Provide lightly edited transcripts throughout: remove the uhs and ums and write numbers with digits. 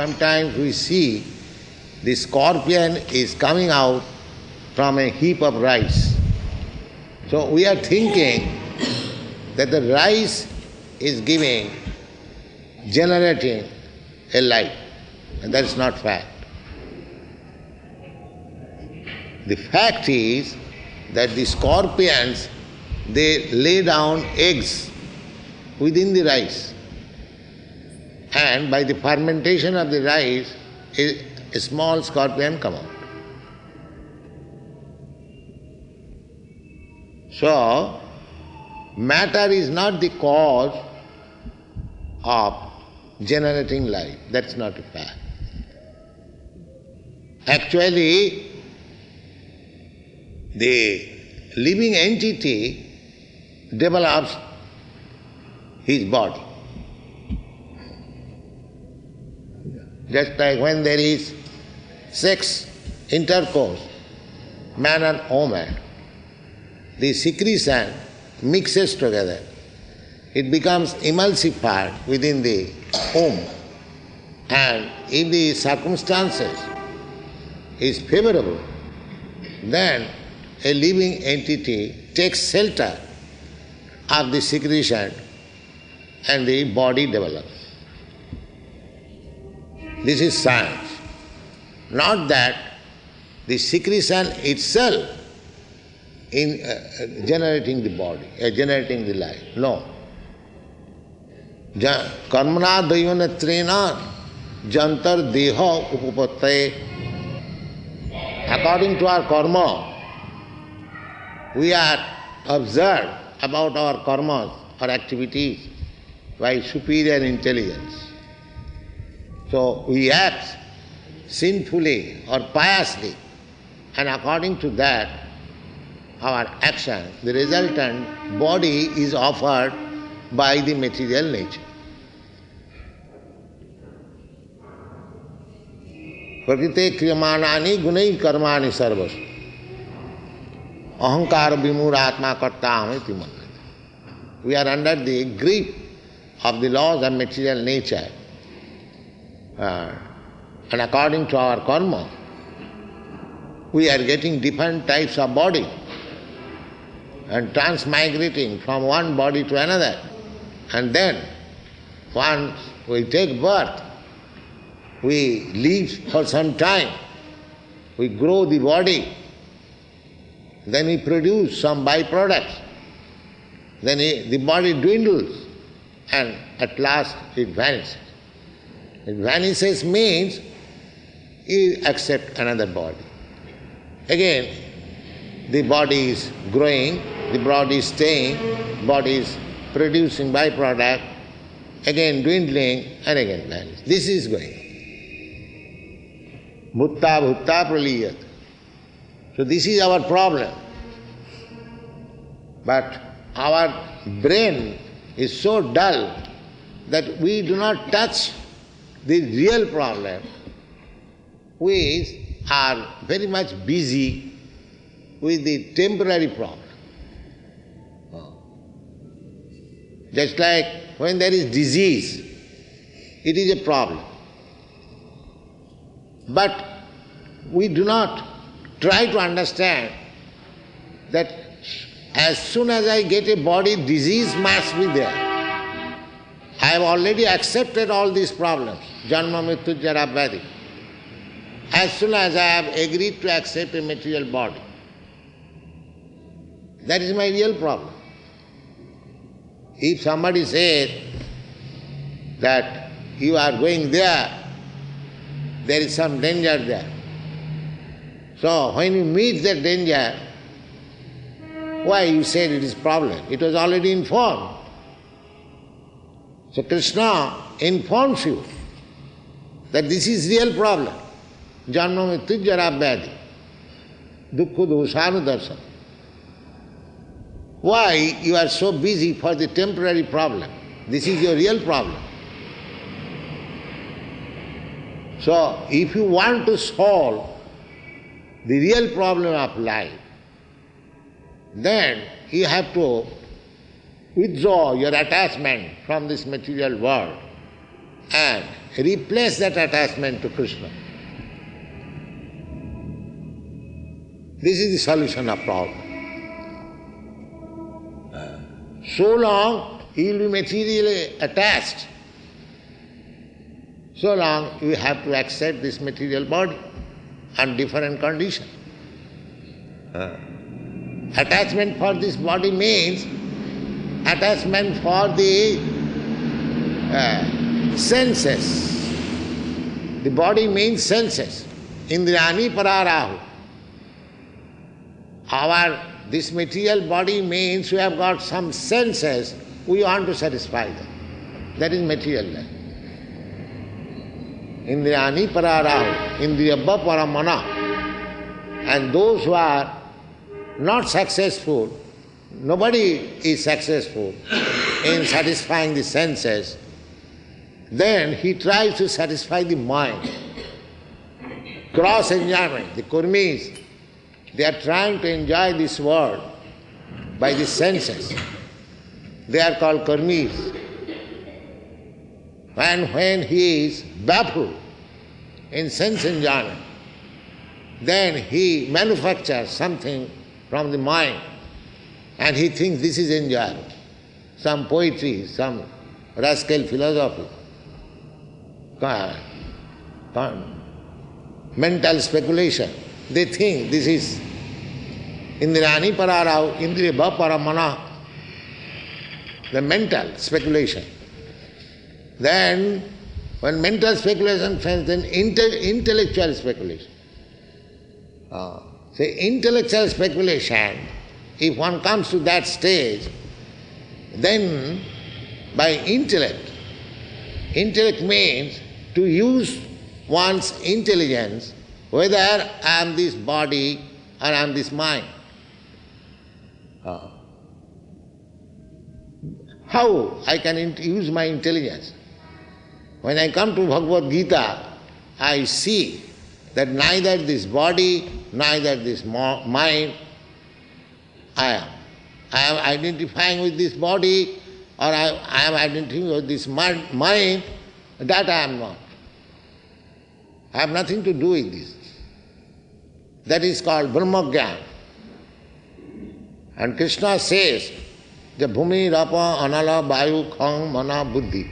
Sometimes we see the scorpion is coming out from a heap of rice. So we are thinking that the rice is generating a life, and that is not fact. The fact is that the scorpions, they lay down eggs within the rice, and by the fermentation of the rice, a small scorpion come out. So, matter is not the cause of generating life. That's not a fact. Actually, the living entity develops his body. Just like when there is sex intercourse, man and woman, the secretion mixes together. It becomes emulsified within the womb. And if the circumstances is favorable, then a living entity takes shelter of the secretion and the body develops. This is science. Not that the secretion itself in generating the body, generating the life. No. Karmana daivanyatrena jantar deha upapatte. According to our karma, we are observed about our karmas, our activities, by superior intelligence. So we act sinfully or piously, and according to that, our action, the resultant body is offered by the material nature. Prakrite kriyamanani gunai karmani sarvas. Ahankara vimuratma kartam iti mannati. We are under the grip of the laws of material nature. And according to our karma, we are getting different types of body and transmigrating from one body to another. And then, once we take birth, we live for some time, we grow the body, then we produce some byproducts, then the body dwindles, and at last it vanishes. It vanishes means you accept another body. Again, the body is growing, the body is staying, body is producing byproduct, again dwindling, and again vanishes. This is going. Bhutta bhutta praliyat. So this is our problem. But our brain is so dull that we do not touch the real problem. We are very much busy with the temporary problem. Just like when there is disease, it is a problem. But we do not try to understand that as soon as I get a body, disease must be there. I have already accepted all these problems, janma, mrityu, jara, vyadhi. As soon as I have agreed to accept a material body, that is my real problem. If somebody says that you are going there is some danger there. So when you meet that danger, why you said it is problem? It was already informed. So Krishna informs you that this is real problem. Janma mrityu jara vyadhi. Dukkha doshanu darshan. Why you are so busy for the temporary problem? This is your real problem. So, if you want to solve the real problem of life, then you have to withdraw your attachment from this material world and replace that attachment to Krishna. This is the solution of problem. So long you will be materially attached, so long you have to accept this material body and different conditions. Attachment for this body means attachment for the senses. The body means senses. Indriyani pararahu. This material body means we have got some senses, we want to satisfy them. That is material life. Indriyani pararahu, indriyabba paramana. And those who are not successful, nobody is successful in satisfying the senses, then he tries to satisfy the mind. Cross enjoyment, the kurmis, they are trying to enjoy this world by the senses. They are called karmis. And when he is baffled in sense enjoyment, then he manufactures something from the mind and he thinks this is enjoyable. Some poetry, some rascal philosophy, mental speculation. They think this is Indrani Pararau, Indriya Paramana, the mental speculation. Then, when mental speculation fails, then intellectual speculation. Intellectual speculation, if one comes to that stage, then by intellect means to use one's intelligence, whether I am this body or I am this mind. How I can use my intelligence? When I come to Bhagavad Gita, I see that neither this body, neither this mind I am. I am identifying with this body or I am identifying with this mind, that I am not. I have nothing to do with this. That is called Brahmagyan. And Krishna says, the bhumi, rapa, anala, vayu, khang, mana, buddhi,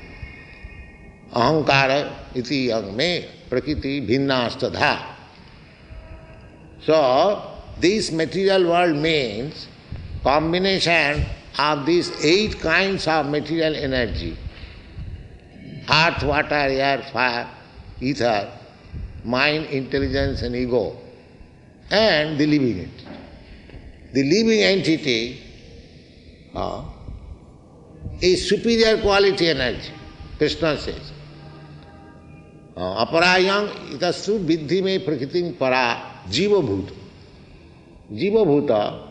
ahankara, iti yagme, prakriti, bhinnastadha. So, this material world means combination of these 8 kinds of material energy: earth, water, air, fire, ether, mind, intelligence and ego, and the living entity. The living entity is superior quality energy, Krishna says. Aparayam itastu viddhi me prakritim para jiva bhuta. Jiva bhuta,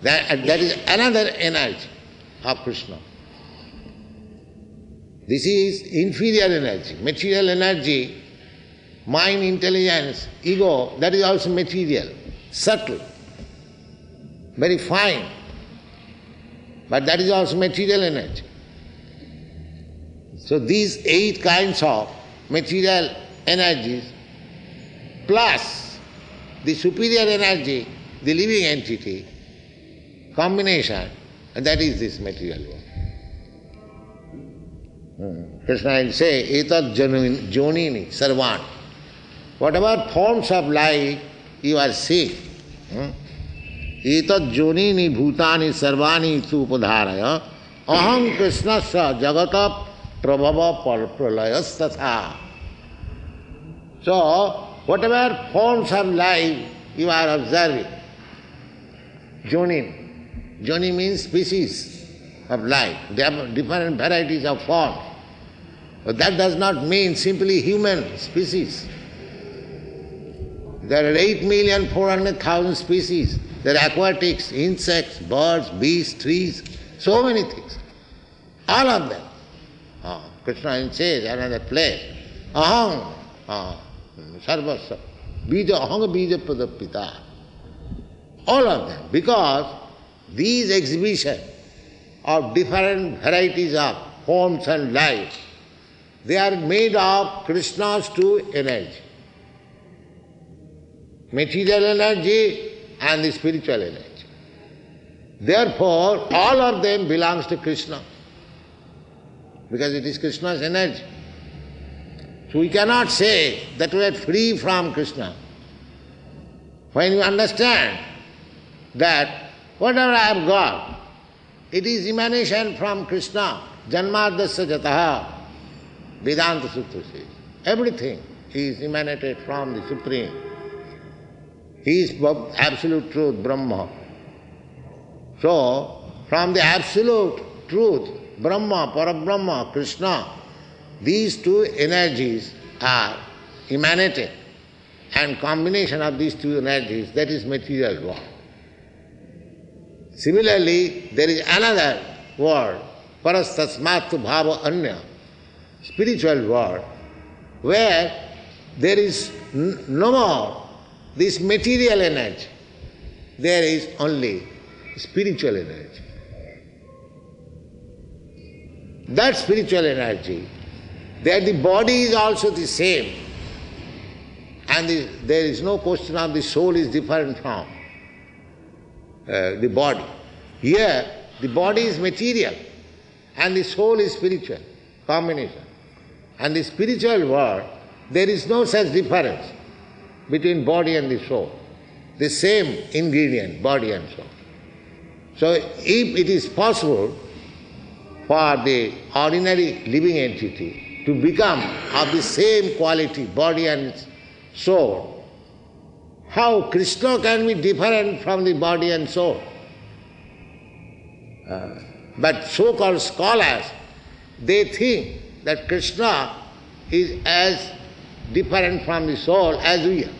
that is another energy of Krishna. This is inferior energy, material energy, mind, intelligence, ego, that is also material, subtle, very fine, but that is also material energy. So these 8 kinds of material energies plus the superior energy, the living entity, combination, and that is this material world. Krishna will say, etat jonini sarvan. Whatever forms of life you are seeing, etat jonini bhutani sarvani supadharaya aham krishnasya jagata prabhava pralayas. So, whatever forms of life you are observing, jonin. Joni means species of life. There are different varieties of forms. But that does not mean simply human species. There are 8,400,000 species There are aquatics, insects, birds, beasts, trees, so many things. All of them. Krishna says another place, aham sarvasya, bija aham bija pradapita. All of them. Because these exhibitions of different varieties of forms and life, they are made of Krishna's two energy. Material energy and the spiritual energy. Therefore, all of them belongs to Krishna. Because it is Krishna's energy. So we cannot say that we are free from Krishna. When you understand that whatever I have got, it is emanation from Krishna. Janmadasya jataha, Vedanta Sutra says. Everything is emanated from the Supreme. He is absolute truth, Brahma. So, from the absolute truth, Brahma, Parabrahma, Krishna, these two energies are emanated, and combination of these two energies, that is material world. Similarly, there is another world, parastasmatu bhava anya, spiritual world, where there is no more this material energy. There is only spiritual energy. That spiritual energy, that the body is also the same, and there is no question of the soul is different from the body. Here, the body is material and the soul is spiritual, combination. And the spiritual world, there is no such difference between body and the soul. The same ingredient, body and soul. So if it is possible for the ordinary living entity to become of the same quality, body and soul, how Krishna can be different from the body and soul? But so-called scholars, they think that Krishna is as different from the soul as we are.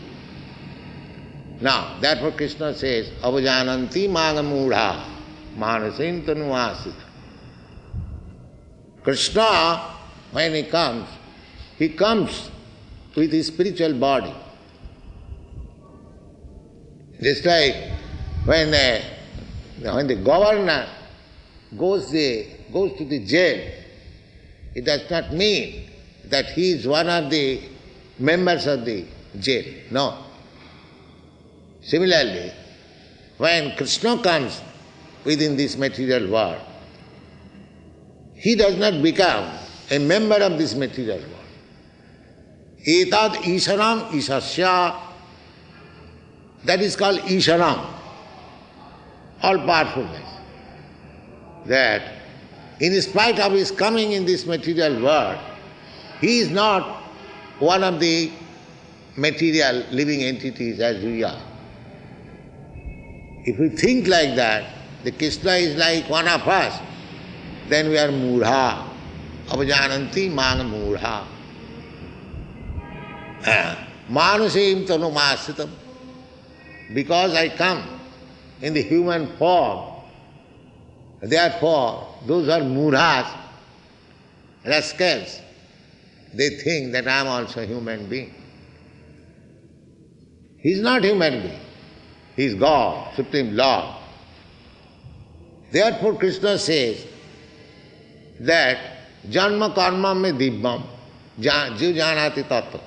Now, therefore Krishna says, avajananti magamudha manasim tanuvasita. Krishna, when he comes with his spiritual body. Just like when the governor goes to the jail, it does not mean that he is one of the members of the jail. No. Similarly, when Krishna comes within this material world, he does not become a member of this material world. Etad Isharam Ishasya, that is called Isharam, all-powerfulness. That in spite of his coming in this material world, he is not one of the material living entities as we are. If we think like that, the Krishna is like one of us, then we are mudha, avajananti mana mudha. Manusim tanu masitam. Because I come in the human form, therefore those who are mudhas, rascals, they think that I am also a human being. He is not human being. He is God, Supreme Lord. Therefore Krishna says that janma karma me dibbam jiv janati tattva.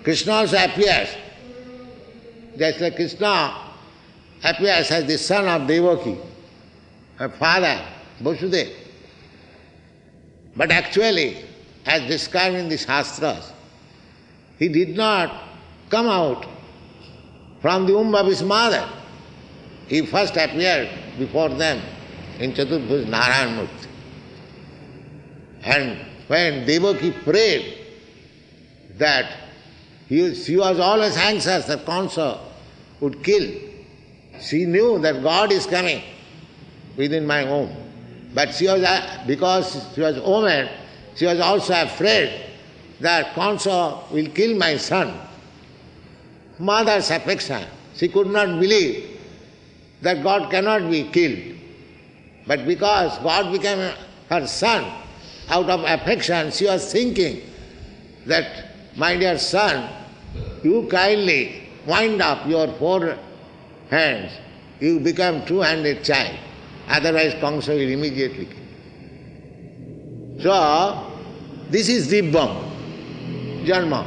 Krishna also appears, just like Krishna appears as the son of Devaki, her father, Vasudeva. But actually, as described in the Shastras, he did not come out from the womb of his mother. He first appeared before them in Chaturbhuj Narayan Murti. And when Devaki prayed that she was always anxious that Kansa would kill, she knew that God is coming within my womb. But because she was a woman, she was also afraid that Kansa will kill my son. Mother's affection. She could not believe that God cannot be killed. But because God became her son, out of affection, she was thinking that, my dear son, you kindly wind up your 4 hands, you become 2-handed child. Otherwise Kamsa will immediately kill. So, this is Dibbam, Janma.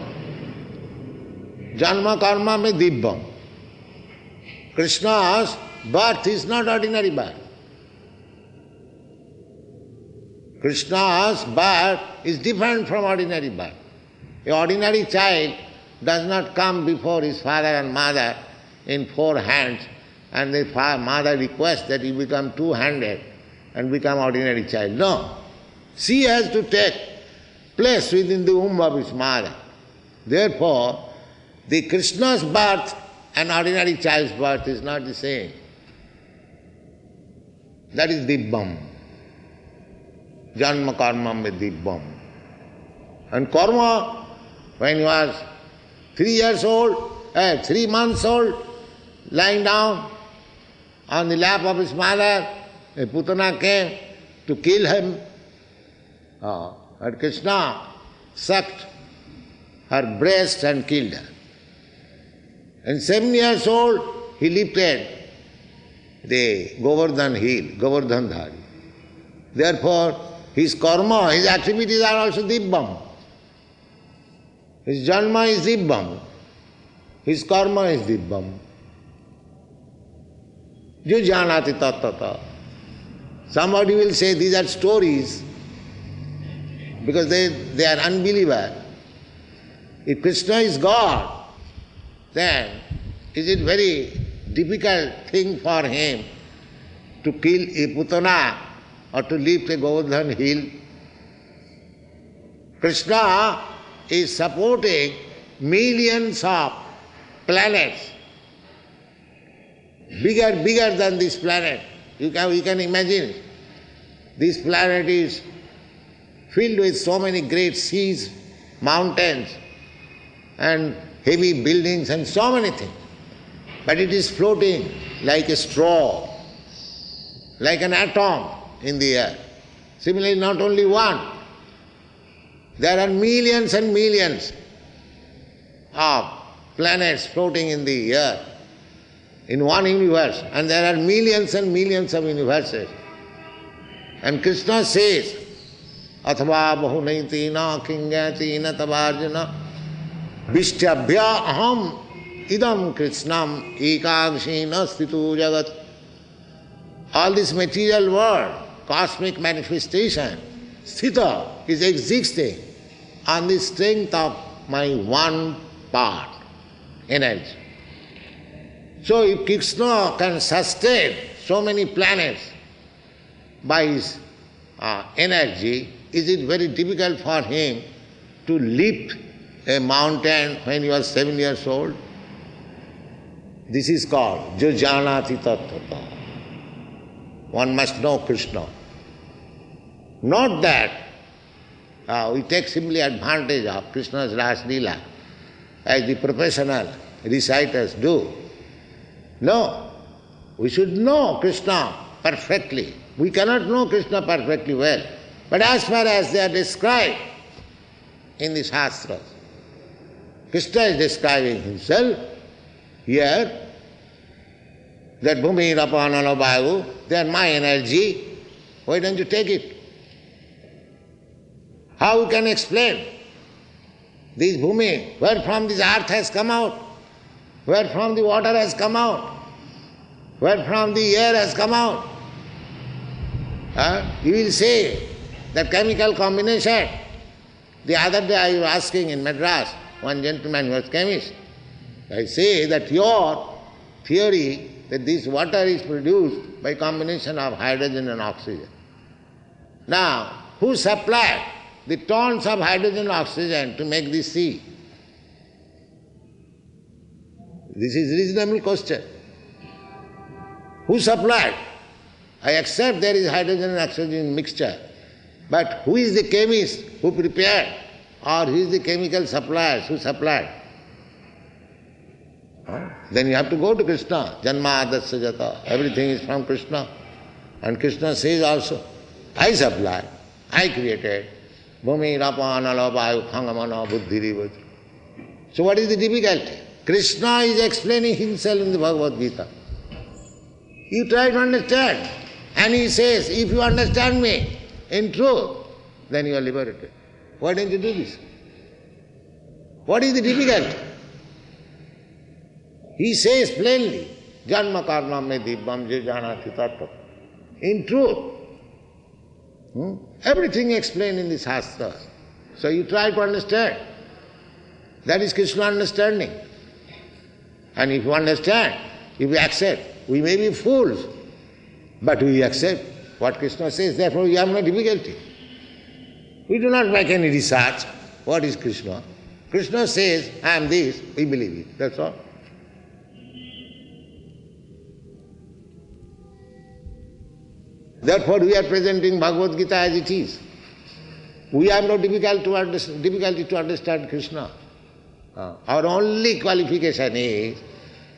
Janma karma mein Dibbam. Krishna's birth is not ordinary birth. Krishna's birth is different from ordinary birth. An ordinary child does not come before his father and mother in 4 hands, and the mother requests that he become 2-handed and become ordinary child. No. She has to take place within the womb of his mother. Therefore, the Krishna's birth and ordinary child's birth is not the same. That is Dibbam. Janma karma mein Dibbam. And karma, when he was 3 months old, lying down on the lap of his mother, a Putana came to kill him. And Krishna sucked her breast and killed her. And 7 years old, he lifted the Govardhan hill, Govardhandhari. Therefore, his karma, his activities are also Dibbam. His janma is Dibbam. His karma is Dibbam. Jo janati tattata. Somebody will say these are stories because they are unbeliever. If Krishna is God, then is it very difficult thing for him to kill a Putana or to lift a Govardhan hill? Krishna is supporting millions of planets, bigger than this planet. You can imagine. This planet is filled with so many great seas, mountains, and heavy buildings and so many things. But it is floating like a straw, like an atom in the air. Similarly, not only one. There are millions and millions of planets floating in the air, in one universe, and there are millions and millions of universes. And Krishna says, Athava bahunaitina kingatina tavarjana Vishtyabhya aham idam krishnam ekagshina stitu jagat. All this material world, cosmic manifestation, sthita, is existing on the strength of my one part, energy. So if Krishna can sustain so many planets by his energy, is it very difficult for him to lift a mountain when he was 7 years old? This is called Jo Janati Tattva. One must know Krishna. Not that we take simply advantage of Krishna's Ras Leela as the professional reciters do. No, we should know Krishna perfectly. We cannot know Krishna perfectly well. But as far as they are described in the Shastras, Krishna is describing himself here, that Bhumi, Rapanala, Vayu, they are my energy. Why don't you take it? How you can explain this Bhumi, where from this earth has come out, where from the water has come out, where from the air has come out? You will say that chemical combination. The other day I was asking in Madras, one gentleman who was chemist, I say that your theory that this water is produced by combination of hydrogen and oxygen. Now, who supplied the tons of hydrogen and oxygen to make this sea? This is a reasonable question. Who supplied? I accept there is hydrogen and oxygen mixture, but who is the chemist who prepared, or who is the chemical supplier who supplied? then you have to go to Krishna. Janma adasya jata. Everything is from Krishna. And Krishna says also, I supply, I created. Bhumi rapa anala vayu khangamana buddhiri. So what is the difficulty? Krishna is explaining himself in the Bhagavad Gita. You try to understand. And he says, if you understand me in truth, then you are liberated. Why don't you do this? What is the difficulty? He says plainly, Janma karma me dibbam je janati tattva. In truth. Everything explained in the Shastras. So you try to understand. That is Krishna understanding. And if you understand, if you accept, we may be fools, but we accept what Krishna says, therefore we have no difficulty. We do not make any research. What is Krishna? Krishna says, I am this, we believe it, that's all. Therefore we are presenting Bhagavad Gita as it is. We have no difficulty to understand Krishna. Our only qualification is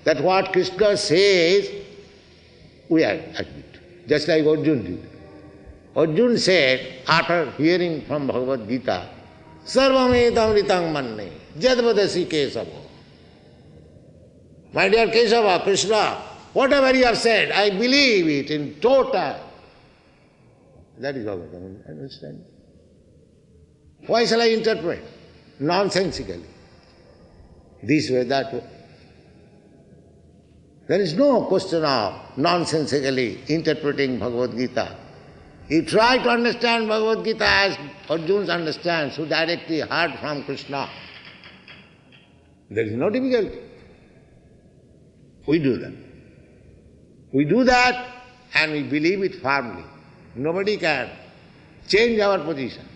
that what Krishna says, we admit. Just like Arjuna did. Arjuna said, after hearing from Bhagavad Gita, Sarvamedam ritang manne, jadvadasi Kesava. My dear Kesava, Krishna, whatever you have said, I believe it in total. That is all I can understand. Why shall I interpret? Nonsensically. This way, that way. There is no question of nonsensically interpreting Bhagavad Gita. You try to understand Bhagavad Gita as Arjuna understands, who directly heard from Krishna. There is no difficulty. We do that. We do that and we believe it firmly. Nobody can change our position.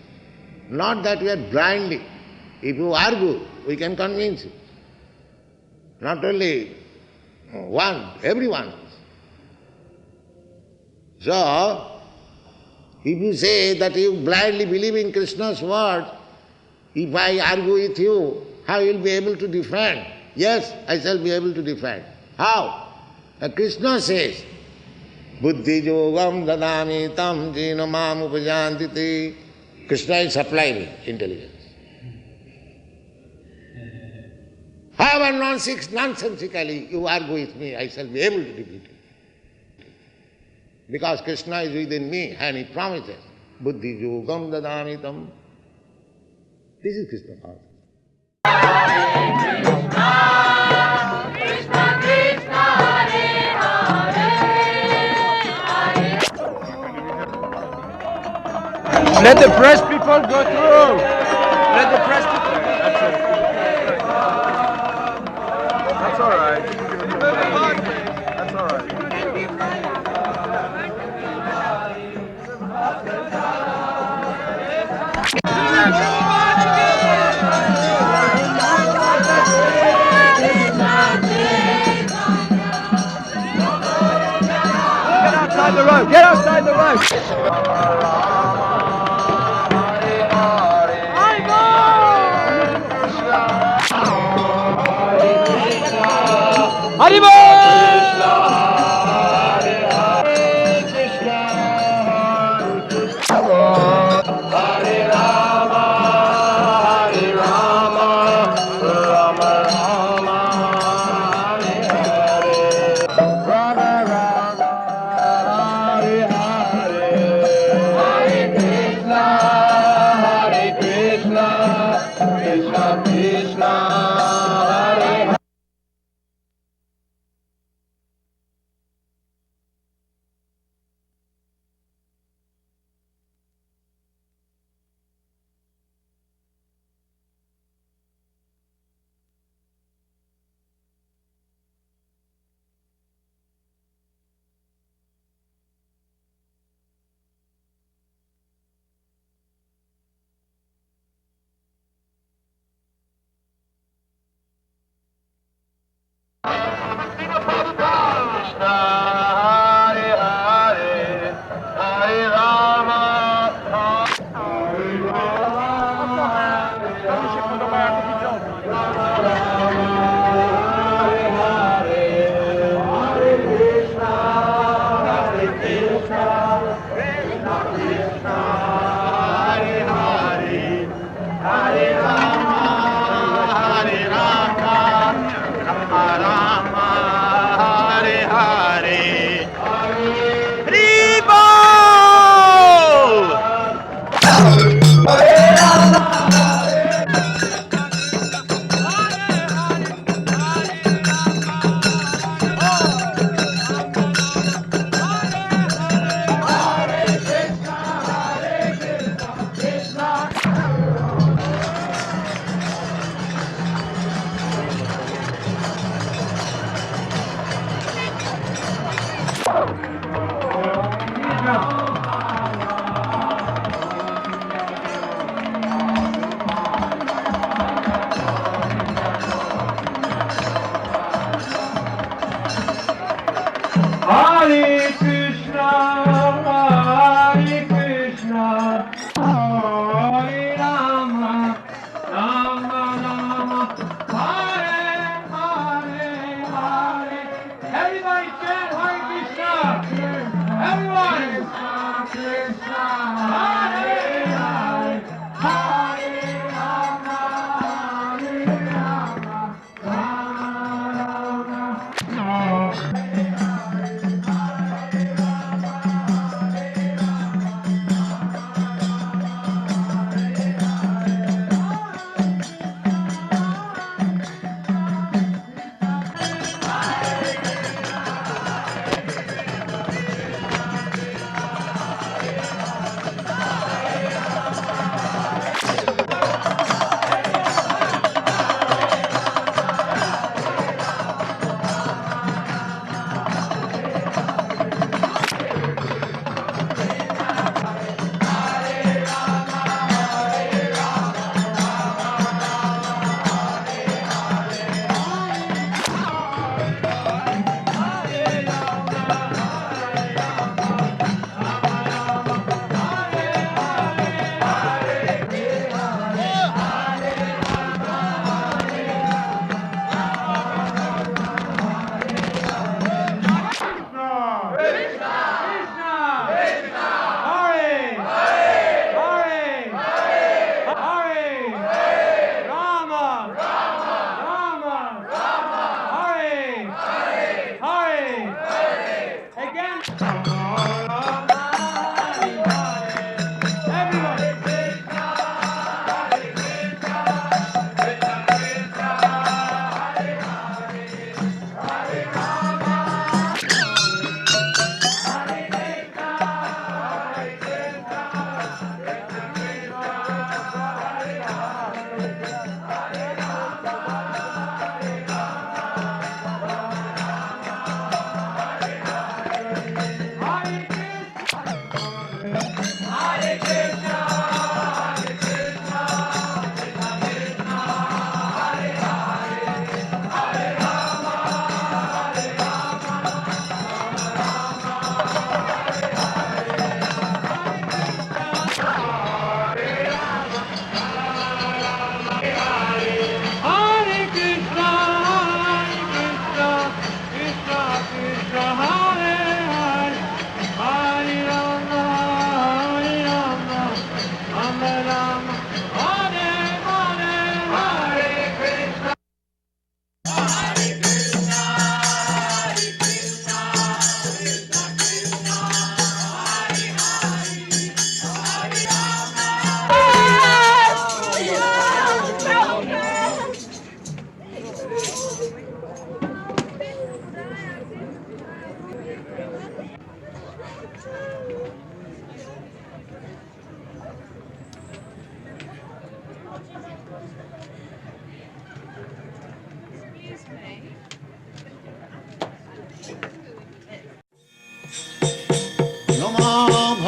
Not that we are blindly. If you argue, we can convince you. Not only one, everyone. So, if you say that you blindly believe in Krishna's word, if I argue with you, how you will be able to defend? Yes, I shall be able to defend. How? Krishna says, Buddhi yogam dadami tam jina mam upajantiti. Krishna is supplying intelligence. However nonsensically you argue with me, I shall be able to defeat you. Because Krishna is within me and he promises, Buddhi yogam dadami tam. This is Krishna's answer. Let the press people go through. Let the press people. That's it. That's all right. That's all right. Get outside the road. Get outside the road. Haribo! Hare Rama, Hare Rama, Rama Rama, Hare Hare. Rama Rama, Hare Hare.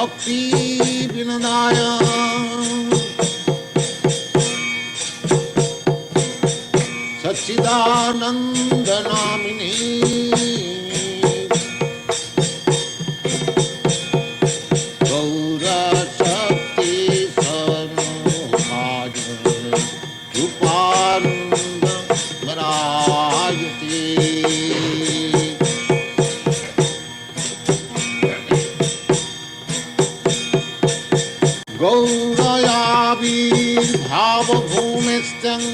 Bhakti Vinodaya Sachidananda Namini Gaura Shakti Sarvabhaja Rupananda Marayati Gaurayabhir Bhava Bhumistang.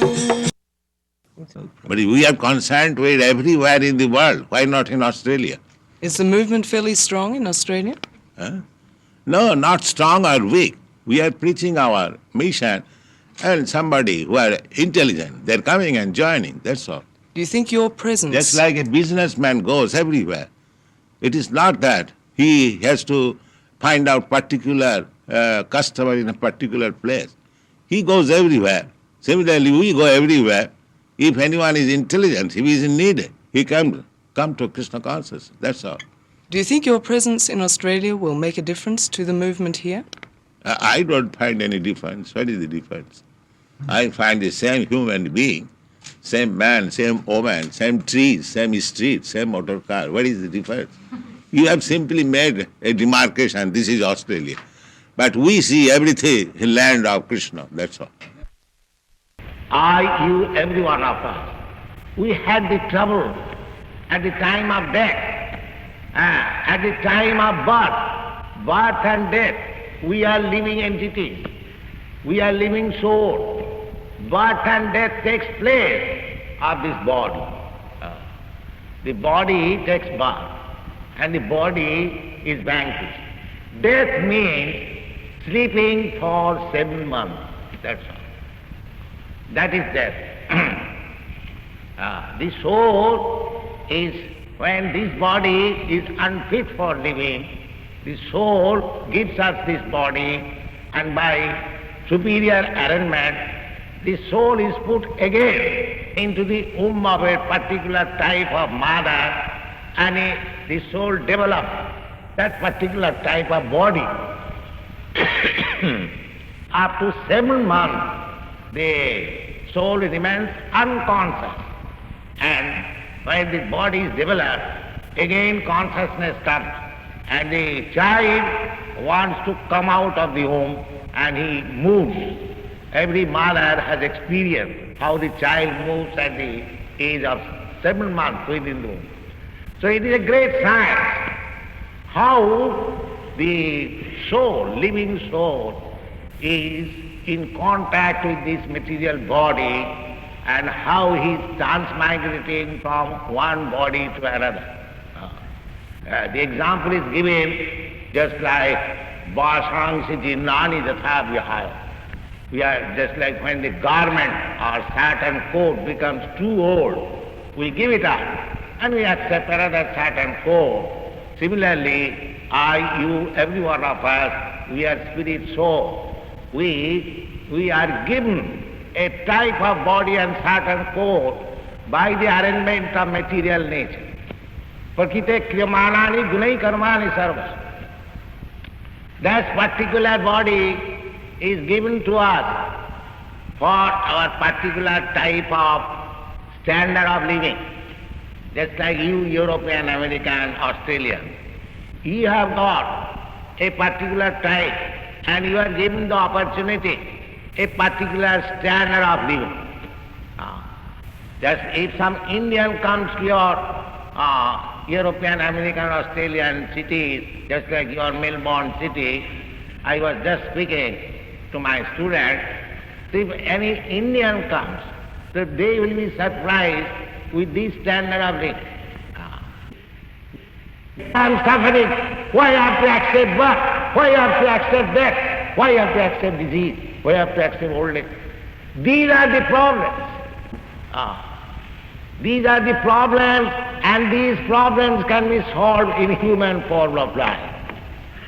But we are concerned with everywhere in the world. Why not in Australia? Is the movement fairly strong in Australia? Huh? No, not strong or weak. We are preaching our mission, and somebody who are intelligent, they're coming and joining, that's all. Do you think your presence... Just like a businessman goes everywhere. It is not that he has to find out particular customer in a particular place. He goes everywhere. Similarly, we go everywhere. If anyone is intelligent, if he is in need, he can come to Krishna consciousness, that's all. Do you think your presence in Australia will make a difference to the movement here? I don't find any difference. What is the difference? I find the same human being, same man, same woman, same trees, same street, same motor car. What is the difference? You have simply made a demarcation, this is Australia. But we see everything in land of Krishna, that's all. I, you, every one of us, we had the trouble at the time of death, at the time of birth and death. We are living entities. We are living soul. Birth and death takes place of this body. The body takes birth and the body is vanquished. Death means sleeping for 7 months, that's all. That is death. The soul is, when this body is unfit for living, the soul gives us this body, and by superior arrangement, the soul is put again into the womb of a particular type of mother, and the soul develops that particular type of body. Up to 7 months, the soul remains unconscious, and when the body is developed, again consciousness comes, and the child wants to come out of the womb and he moves. Every mother has experienced how the child moves at the age of 7 months within the womb. So it is a great science how the soul, living soul, is in contact with this material body and how he is transmigrating from one body to another. The example is given just like Vasangsi jinnani tatha vihaya. We are just like when the garment or satin coat becomes too old, we give it up and we accept another satin coat. Similarly, I, you, every one of us, we are spirit soul. We are given a type of body and satin coat by the arrangement of material nature. Prakite kriyamanani gunai karmani sarvas. That particular body is given to us for our particular type of standard of living. Just like you, European, American, Australian. You have got a particular type and you are given the opportunity, a particular standard of living. Just if some Indian comes to your European, American, Australian cities, just like your Melbourne city, I was just speaking to my students, if any Indian comes, so they will be surprised with this standard of living. I am suffering. Why have to accept birth? Why have to accept death? Why have to accept disease? Why have to accept old age? These are the problems. These are the problems, and these problems can be solved in human form of life,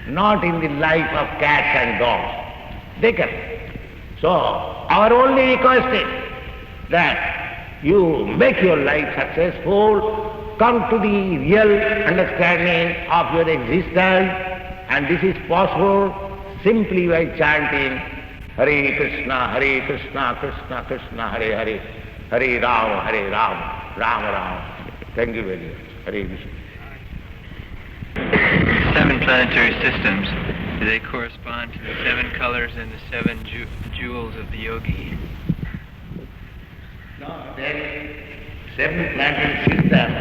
not in the life of cats and dogs. They can. So, our only request is that you make your life successful, come to the real understanding of your existence, And this is possible simply by chanting Hare Krishna, Krishna Krishna, Hare Hare, Hare Ram, Ram Ram. Thank you very much. Hare Krishna. Seven planetary systems, do they correspond to the seven colors and the seven jewels of the yogi? No, there is seven planetary systems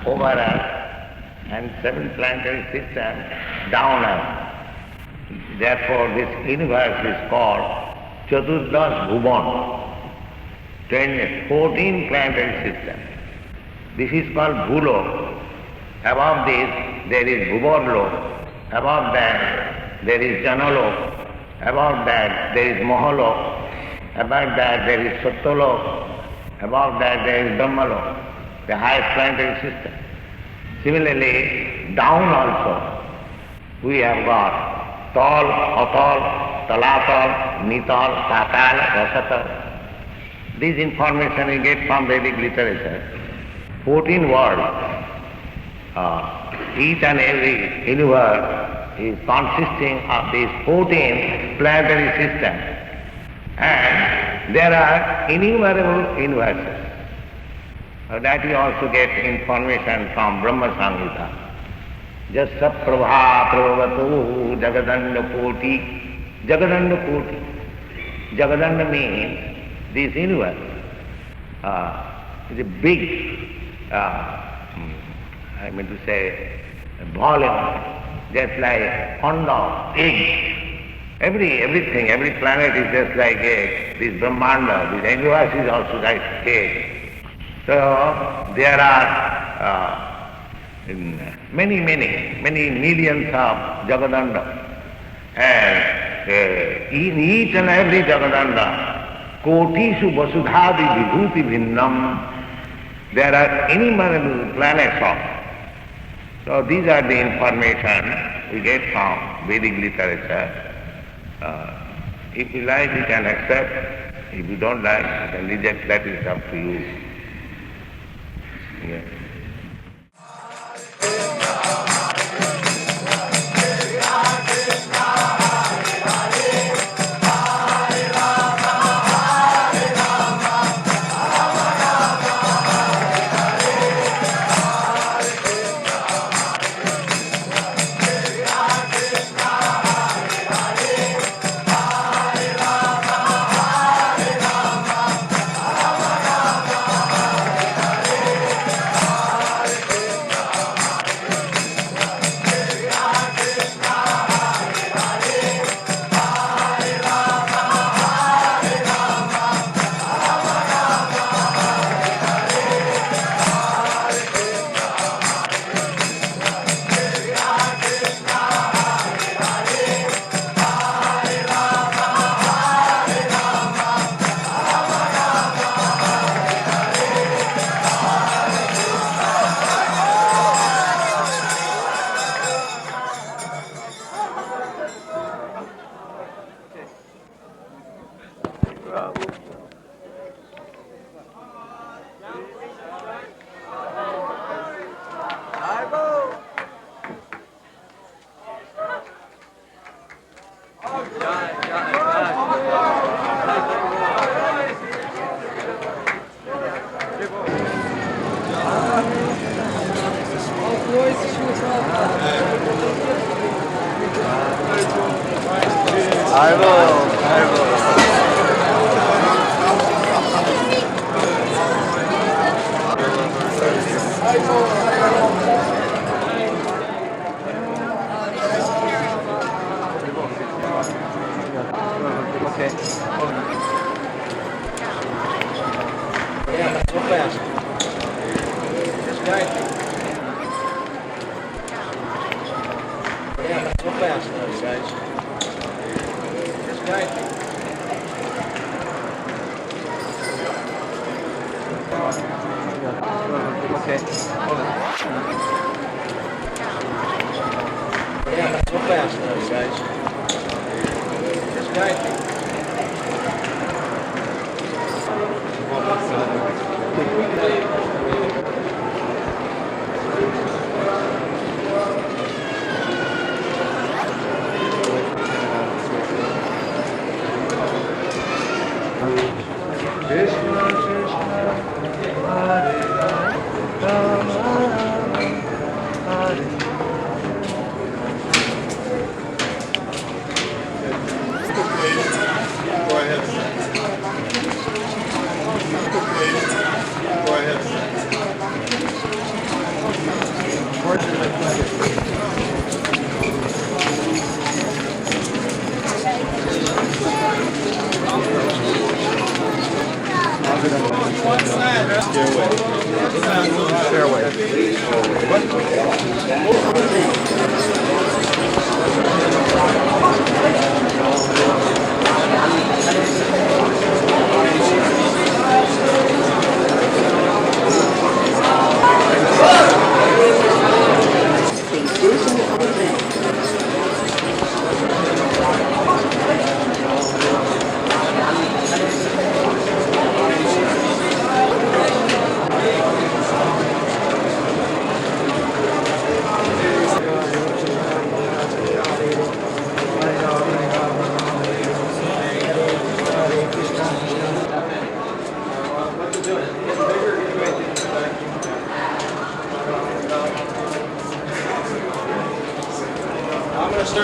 over Earth and seven planetary systems down Earth. Therefore, this universe is called Chaturdas Bhuvan, 14 planetary systems. This is called Bhulok. Above this, there is Bhuvarlok. Above that, there is Janalok. Above that, there is Mahalok. Above that, there is Satyalok. Above that, there is Brahmalok, the highest planetary system. Similarly, down also, we have got Tal, Atal, Talatal, Nital, Patal, Rasatal. This information we get from Vedic literature. 14 worlds. Each and every universe is consisting of these 14 planetary systems. And there are innumerable universes. That we also get information from Brahma Samhita. Jasa prabha prabhavato jagadanda koti. Jagadanda koti. Jagadanda means this universe is a big, I mean to say, volume, just like pond of egg. Everything, every planet is just like egg. This Brahmanda, this universe is also like egg. So there are many millions of Jagadanda. And in each and every Jagadanda, Kotishu Vasudhadi Vibhuti Bhinnam, there are innumerable planets of. So these are the information we get from Vedic literature. If you like, you can accept. If you don't like, you can reject. That is up to you. Yeah.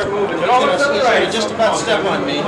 start moving. Get all the way to the right. Just about step on me.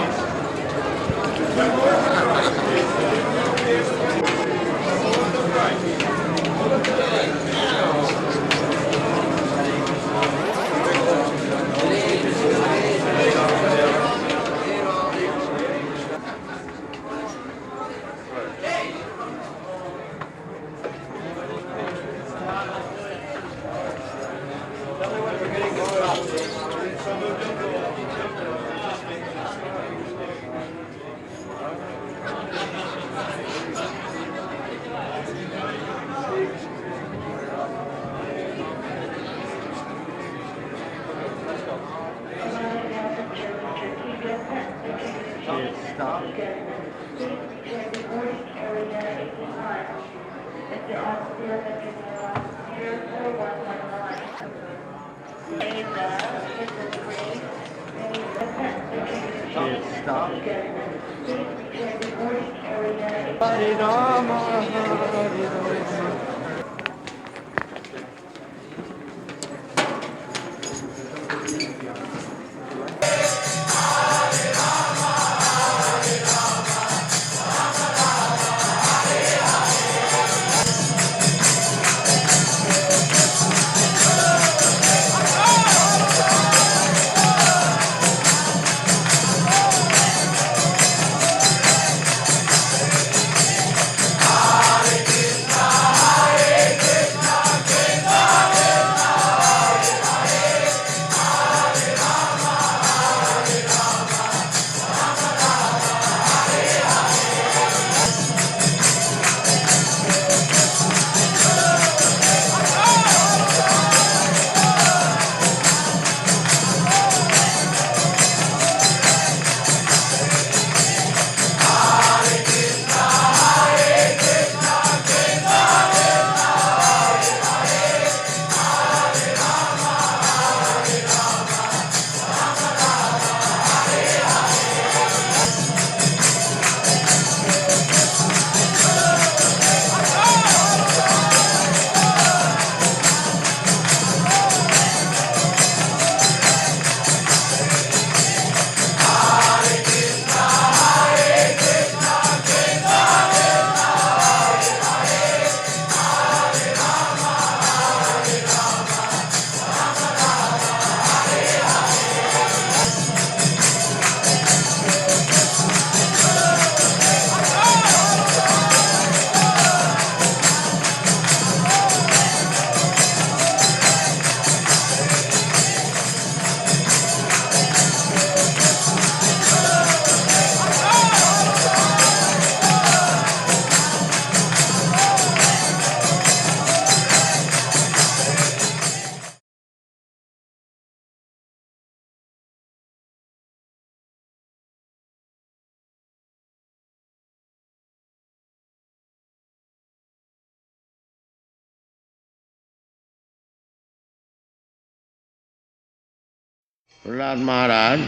Prahlad Maharaj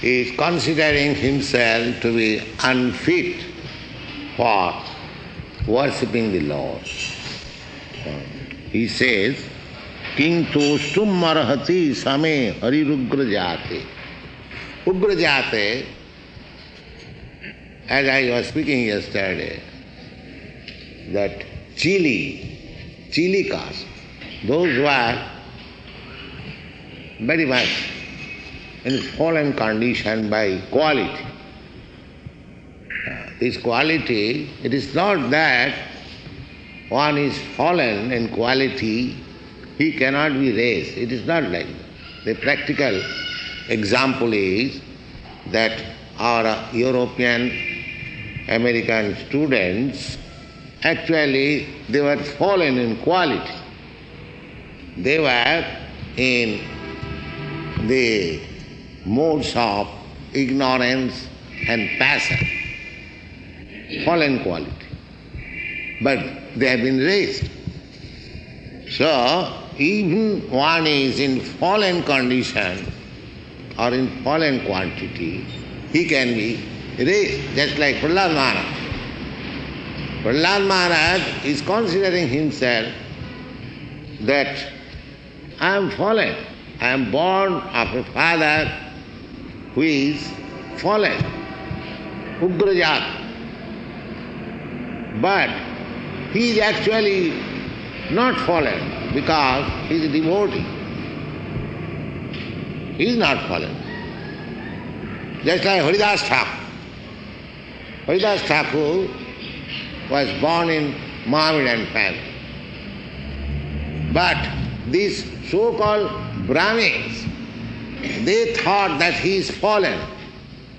is considering himself to be unfit for worshipping the Lord. He says, King tostum marhati same harirugra jate. Ugra jate, as I was speaking yesterday, that chili caste, those who are very much in fallen condition by quality. This quality, it is not that one is fallen in quality, he cannot be raised. It is not like that. The practical example is that our European, American students, actually they were fallen in quality. They were in the modes of ignorance and passion, fallen quality. But they have been raised. So, even one is in fallen condition or in fallen quantity, he can be raised, just like Prahlad Maharaj. Prahlad Maharaj is considering himself that I am fallen. I am born of a father who is fallen, Ugrajat. But he is actually not fallen because he is a devotee. He is not fallen. Just like Haridas Thakur. Haridas Thakur was born in Mohammedan family. But these so-called Brahmins, they thought that he is fallen,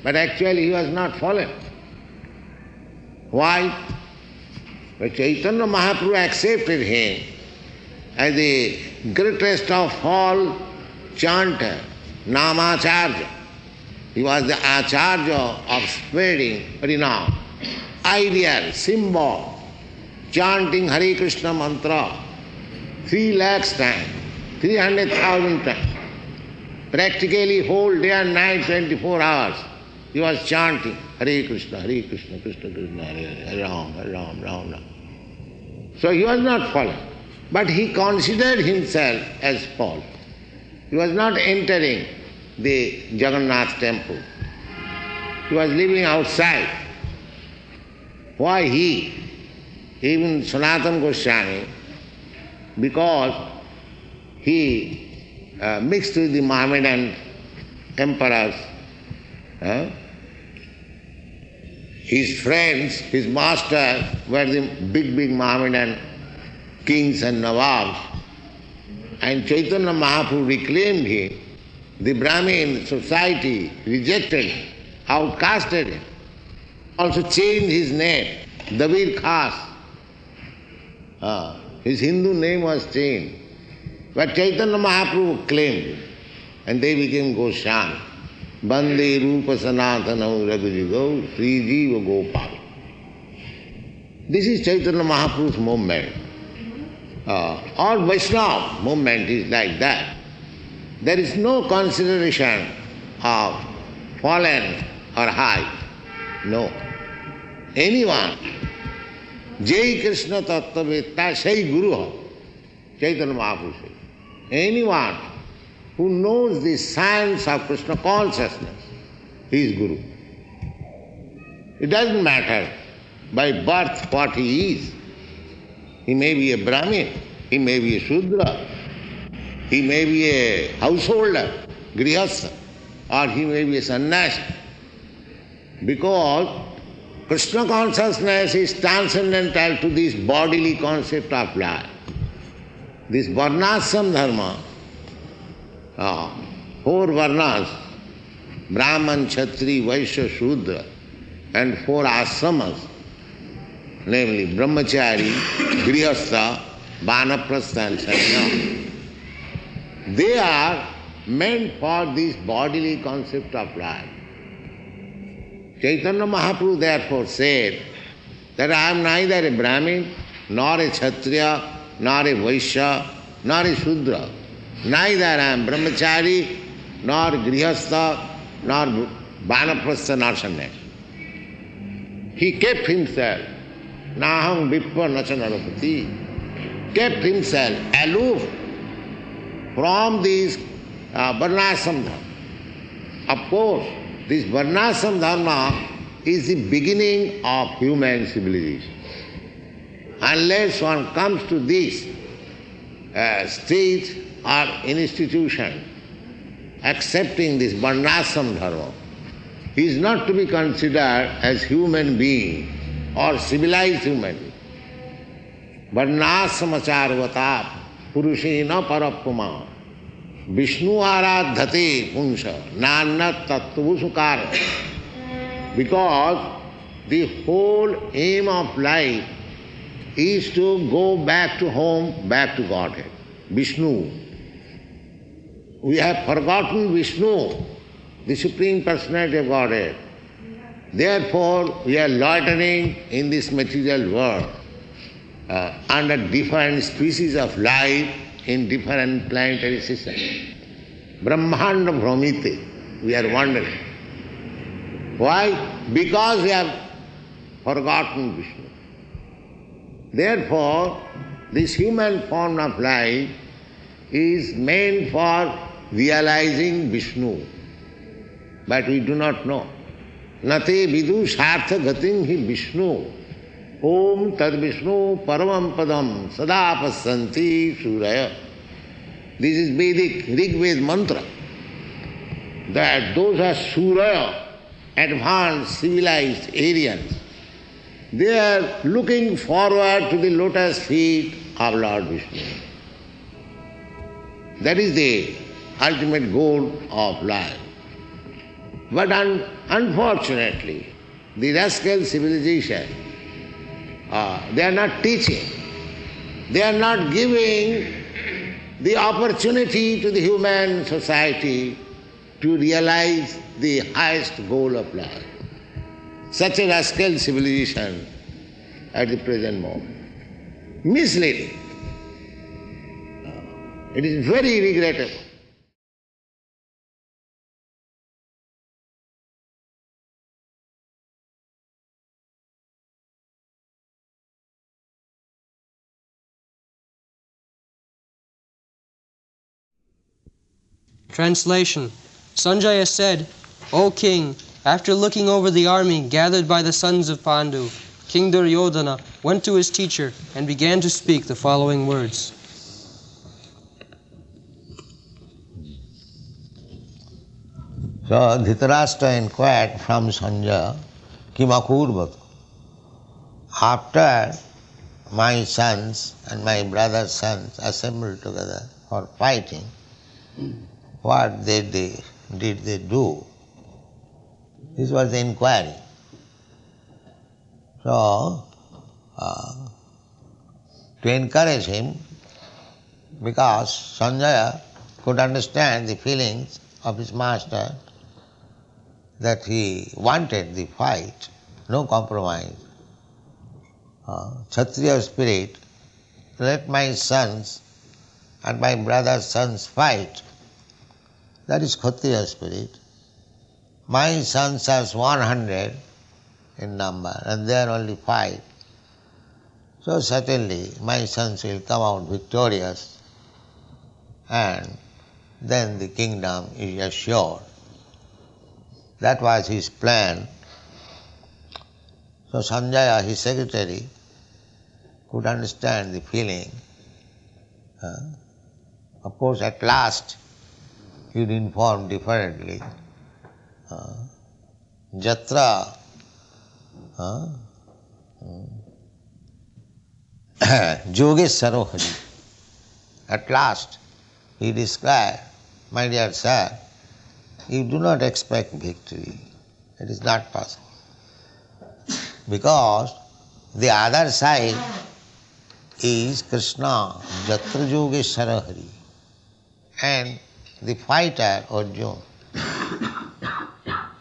but actually he was not fallen. Why? But Chaitanya Mahaprabhu accepted him as the greatest of all chanter, Namacharya. He was the Acharya of spreading Harinam, ideal, symbol, chanting Hare Krishna mantra 3 lakhs times, 300,000 times. Practically whole day and night, 24 hours, he was chanting Hare Krishna, Krishna Krishna, Hare Hare, Hare Ram, Ram Ram. So he was not fallen, but he considered himself as fallen. He was not entering the Jagannath temple. He was living outside. Why he? Even Sanatana Goswami, because he mixed with the Mohammedan emperors. His friends, his masters were the big Mohammedan kings and Nawabs. And Chaitanya Mahaprabhu reclaimed him. The Brahmin society rejected him, outcasted him. Also changed his name, Dabir Khas. His Hindu name was changed. But Chaitanya Mahaprabhu claimed him, and they became Goswami. Bande Rupa Sanatana Raghujigo Sri Jiva Gopal. This is Chaitanya Mahaprabhu's movement. All Vaishnava movement is like that. There is no consideration of fallen or high. No. Anyone, Jai Krishna Tattvavedta, Sai Guru ho, Chaitanya Mahaprabhu says. Anyone who knows the science of Krishna consciousness, he is Guru. It doesn't matter by birth what he is. He may be a Brahmin, he may be a Shudra, he may be a householder, Grihastha, or he may be a sannyasi. Because Krishna consciousness is transcendental to this bodily concept of life. This varnasam dharma, 4 varnas, Brahman, Kshatri, Vaishya, Shudra, and 4 ashramas, namely Brahmachari, Grihastha, Vanaprastha and Sannyasa. They are meant for this bodily concept of life. Chaitanya Mahaprabhu therefore said that I am neither a Brahmin, nor a Kshatriya, nor a Vaishya, nor a Shudra. Neither I am Brahmachari, nor Grihastha, nor Vanaprastha, nor Sannyasa. He kept himself, Naham Vipva Nachanarapati, kept himself aloof from this Varnasam Dharma. Of course, this Varnasam Dharma is the beginning of human civilization. Unless one comes to this stage or institution accepting this Varnasam Dharma, he is not to be considered as human being or civilized human being. Varnasamacharvatap purushena parapama Vishnu aradhate punsha nanat tattva sukara. Because the whole aim of life is to go back to home, back to Godhead, Vishnu. We have forgotten Vishnu, the Supreme Personality of Godhead. Therefore, we are loitering in this material world under different species of life in different planetary systems. Brahmanda Brahmite, we are wandering. Why? Because we have forgotten Vishnu. Therefore, this human form of life is meant for realizing Vishnu. But we do not know. Nate vidu sartha gatim hi Vishnu. Om tad Vishnu paramam padam sada passanti suraya. This is Vedic Rig Ved mantra. That those are suraya, advanced civilized Aryans. They are looking forward to the lotus feet of Lord Vishnu. That is the ultimate goal of life. But unfortunately, the rascal civilization, they are not teaching. They are not giving the opportunity to the human society to realize the highest goal of life. Such a rascal civilization at the present moment. Misleading. It is very regrettable. Translation. Sanjaya said, O king, after looking over the army gathered by the sons of Pandu, King Duryodhana went to his teacher and began to speak the following words. So Dhritarashtra inquired from Sanjaya, Kimakurvat. After my sons and my brother's sons assembled together for fighting, what did they do? This was the inquiry. So, to encourage him, because Sanjaya could understand the feelings of his master, that he wanted the fight, no compromise. Kshatriya spirit, let my sons and my brother's sons fight. That is Kshatriya spirit. My sons are 100 in number and they are only 5. So certainly my sons will come out victorious and then the kingdom is assured. That was his plan. So Sanjaya, his secretary, could understand the feeling. Of course, at last he would inform differently. Jatra Yogeshwaro Hari. At last he described, my dear sir, you do not expect victory. It is not possible. Because the other side is Krishna, Jatra Yogeshwara Hari, and the fighter Arjuna.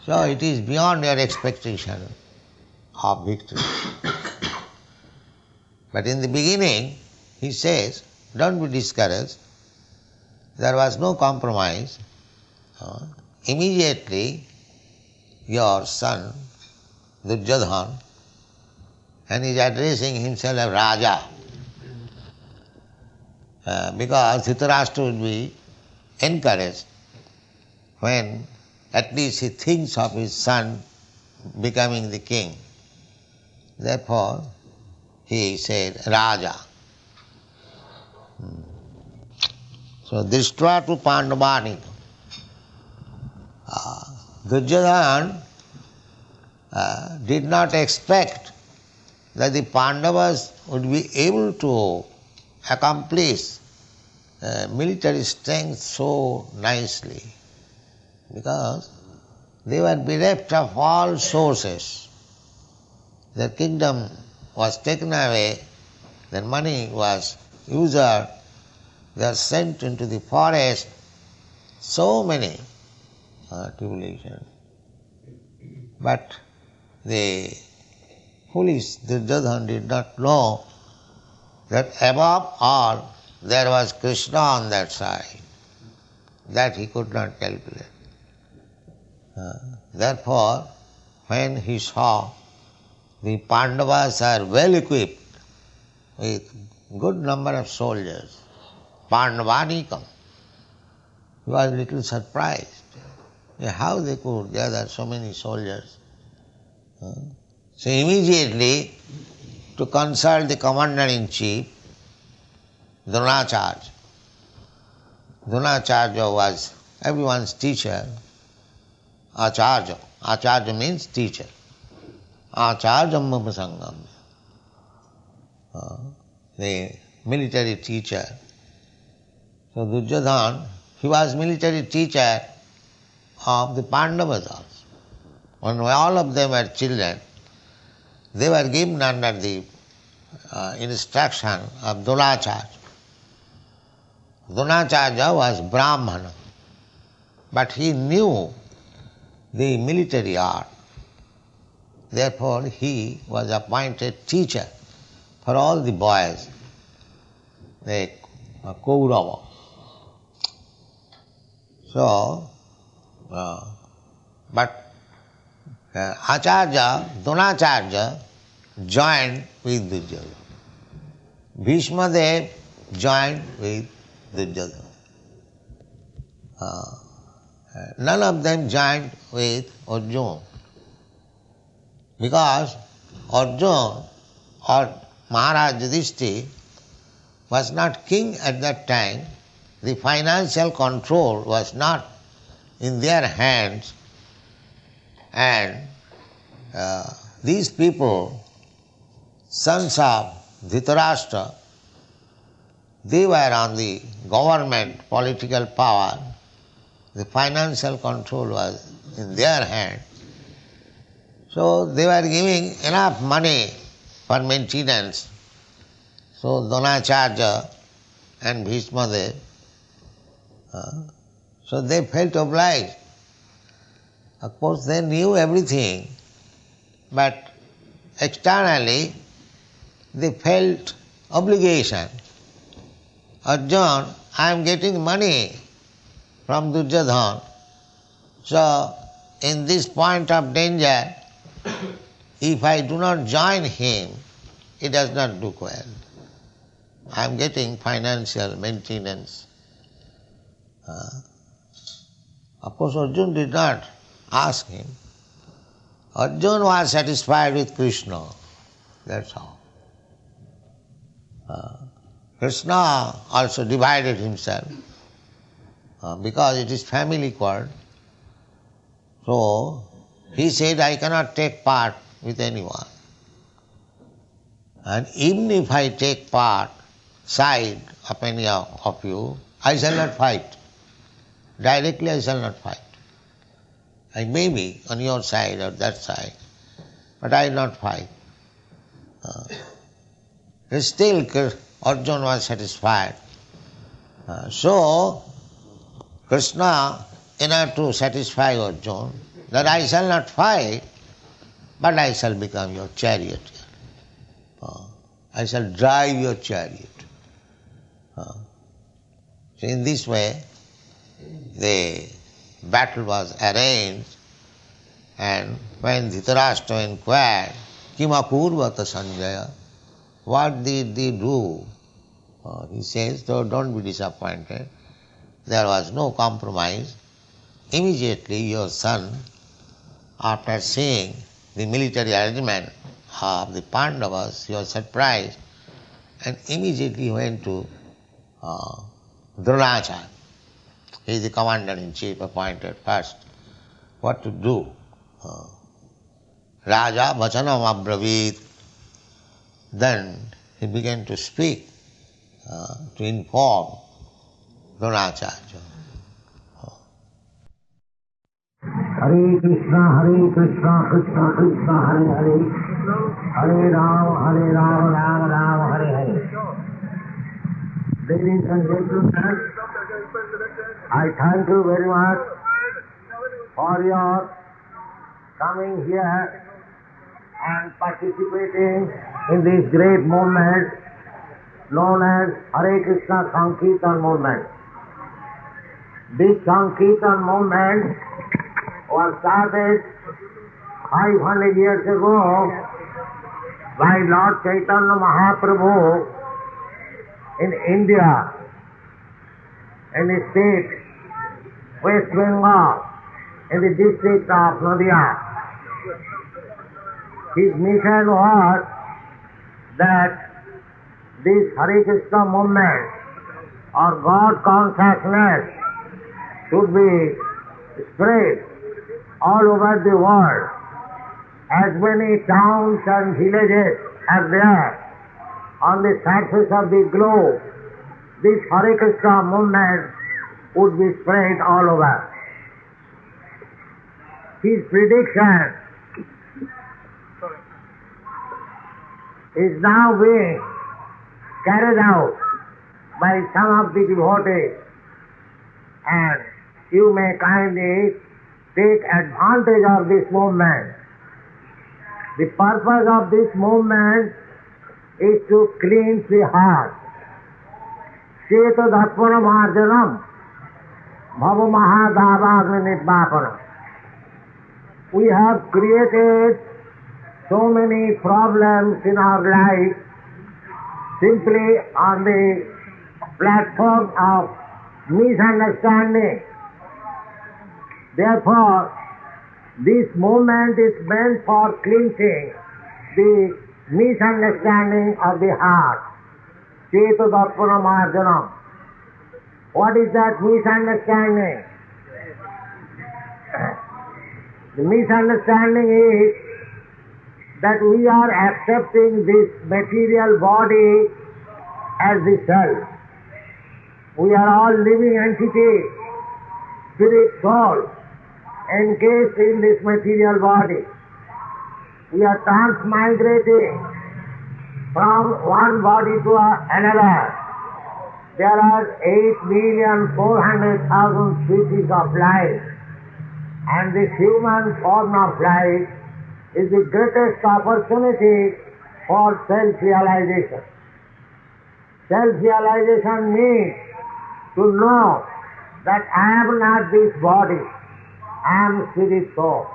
So it is beyond your expectation of victory. But in the beginning, he says, don't be discouraged. There was no compromise. Immediately, your son, Duryodhana, and he is addressing himself as Raja, because Dhritarashtra would be encouraged when at least he thinks of his son becoming the king. Therefore, he said Raja. So, Drishtva tu Pandavani. Duryodhana did not expect that the Pandavas would be able to accomplish military strength so nicely, because they were bereft of all sources. Their kingdom was taken away, their money was usured, they are sent into the forest, so many tribulations. But the foolish Duryodhana did not know that above all there was Krishna on that side. That he could not calculate. Therefore, when he saw the Pandavas are well equipped with good number of soldiers, Pandavanikam, He was a little surprised. How they could gather so many soldiers. So immediately, to consult the commander-in-chief, Dronacharya. Dronacharya was everyone's teacher. Acharya. Acharya means teacher. Acharya Sangam. The military teacher. So Duryodhana, he was military teacher of the Pandavas also. When all of them were children, they were given under the instruction of Dronacharya. Dronacharya was Brahmana, but he knew the military art. Therefore, he was appointed teacher for all the boys, the Kaurava. So, but Acharya, Dronacharya joined with Duryodhana. Bhishma Dev joined with Duryodhana. None of them joined with Arjuna, because Arjuna or Maharaj Yudhishthira was not king at that time. The financial control was not in their hands, and these people, sons of Dhritarashtra, they were on the government political power. The financial control was in their hand. So they were giving enough money for maintenance. So Dronacharya and Bhishma Dev, so they felt obliged. Of course they knew everything, but externally they felt obligation. Arjuna, I am getting money from Duryodhana, so in this point of danger, if I do not join him, it does not look well. I am getting financial maintenance. Of course, Arjuna did not ask him. Arjuna was satisfied with Krishna. That's all. Krishna also divided himself because it is family quarrel. So he said, I cannot take part with anyone. And even if I take part, side of any of you, I shall not fight. Directly I shall not fight. I may be on your side or that side, but I will not fight. Still Arjuna was satisfied. So Krishna, in order to satisfy Arjuna, that I shall not fight, but I shall become your charioteer. I shall drive your chariot. So in this way, the battle was arranged, and when Dhritarashtra inquired, Kim apurvata Sanjaya, what did they do? He says, so don't be disappointed. There was no compromise. Immediately your son, after seeing the military arrangement of the Pandavas, he was surprised and immediately went to Dronacharya. He is the commander-in-chief appointed first. What to do? Raja Vachanam Abravit. Then he began to speak, to inform Dronacharya. Hare Krishna, Krishna Krishna, Hare Hare, Hare Rama, Rama Rama, Hare Hare. Ladies and gentlemen, I thank you very much for your coming here and participating in this great movement known as Hare Krishna Sankirtan movement. This Sankirtan movement was started 500 years ago by Lord Chaitanya Mahaprabhu in India, in a state West Bengal, in the district of Nadia. His mission was that this Hare Krishna movement or God consciousness should be spread all over the world. As many towns and villages are there on the surface of the globe, this Hare Krishna movement would be spread all over. His prediction is now being carried out by some of the devotees, and you may kindly take advantage of this movement. The purpose of this movement is to cleanse the heart. Cheta dharpana marjanam bhava mahadavagni nidvapanam. We have created so many problems in our life simply on the platform of misunderstanding. Therefore, this movement is meant for cleansing the misunderstanding of the heart. Cheta dharpana marjanam. What is that misunderstanding? The misunderstanding is that we are accepting this material body as the self. We are all living entities, spirit, soul, encased in this material body. We are transmigrating from one body to another. There are 8,400,000 species of life, and this human form of life is the greatest opportunity for self-realization. Self-realization means to know that I am not this body, I am spirit soul.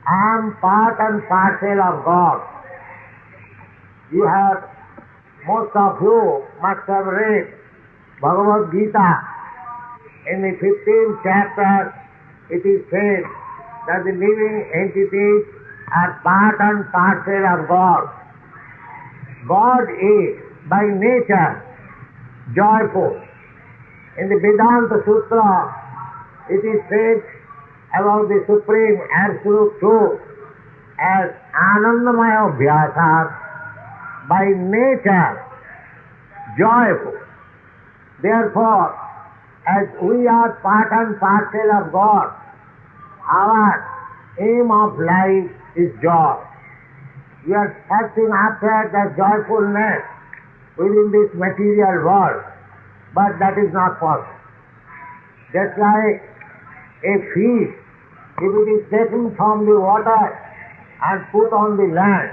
I am part and parcel of God. You have, most of you must have read Bhagavad Gita. In the 15th chapter, it is said that the living entities are part and parcel of God. God is by nature joyful. In the Vedanta Sutra, it is said about the Supreme Absolute Truth as Anandamaya Abhyasat, by nature joyful. Therefore, as we are part and parcel of God, our aim of life is joy. We are searching after the joyfulness within this material world, but that is not possible. Just like a fish, if it is taken from the water and put on the land,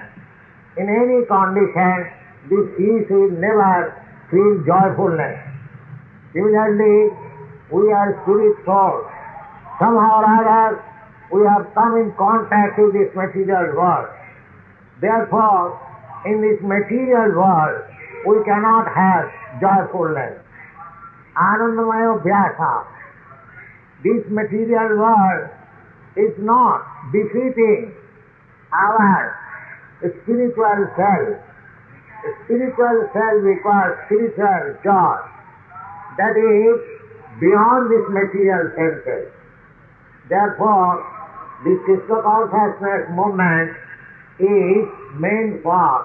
in any condition, this fish will never feel joyfulness. Similarly, we are spirit souls. Somehow or other, we have come in contact with this material world. Therefore, in this material world, we cannot have joyfulness. Anandamaya Abhyasa. This material world is not befitting our spiritual self. Spiritual self requires spiritual joy. That is beyond this material senses. Therefore, this Krishna consciousness movement is meant for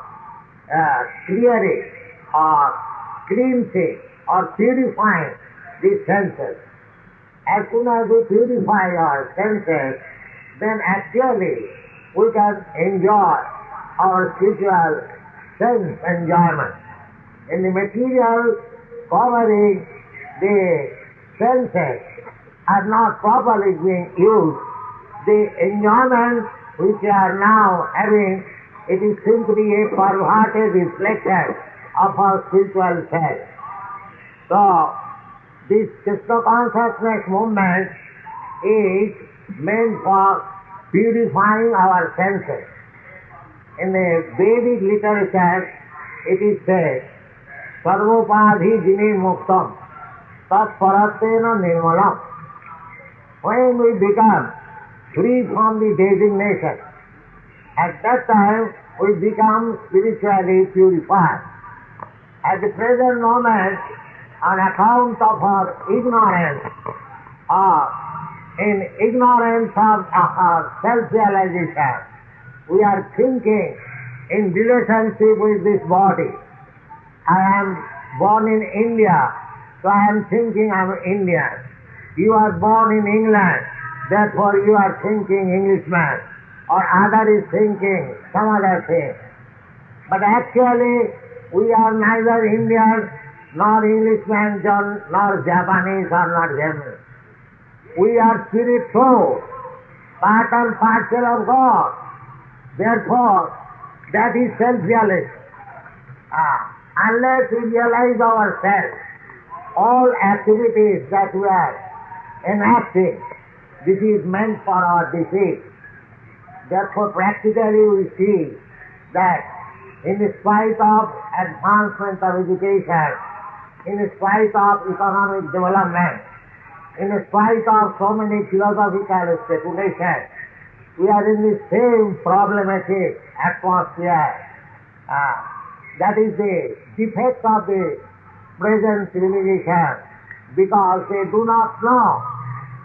clearing or cleansing or purifying these senses. As soon as we purify our senses, then actually we can enjoy our spiritual sense enjoyment. In the material covering, the senses are not properly being used. The enjoyment which we are now having, it is simply a perverted reflection of our spiritual self. So, this Krishna consciousness movement is meant for purifying our senses. In the Vedic literature, it is said, Sarvopadhi jini muktam tat paratena nirmalam. when we become free from the designation, at that time we become spiritually purified. At the present moment, on account of our ignorance, in ignorance of our self-realization, we are thinking in relationship with this body. I am born in India, so I am thinking I am Indian. You are born in England, therefore you are thinking Englishman, or other is thinking some other thing. But actually, we are neither Indian, nor Englishman, nor Japanese, or not German. We are spirit soul, part and parcel of God. Therefore, that is self-realization. Unless we realize ourselves, all activities that we are enacting, this is meant for our defeat. Therefore, practically we see that in spite of advancement of education, in spite of economic development, in spite of so many philosophical speculations, we are in the same problematic atmosphere. That is the defect of the present civilization, because they do not know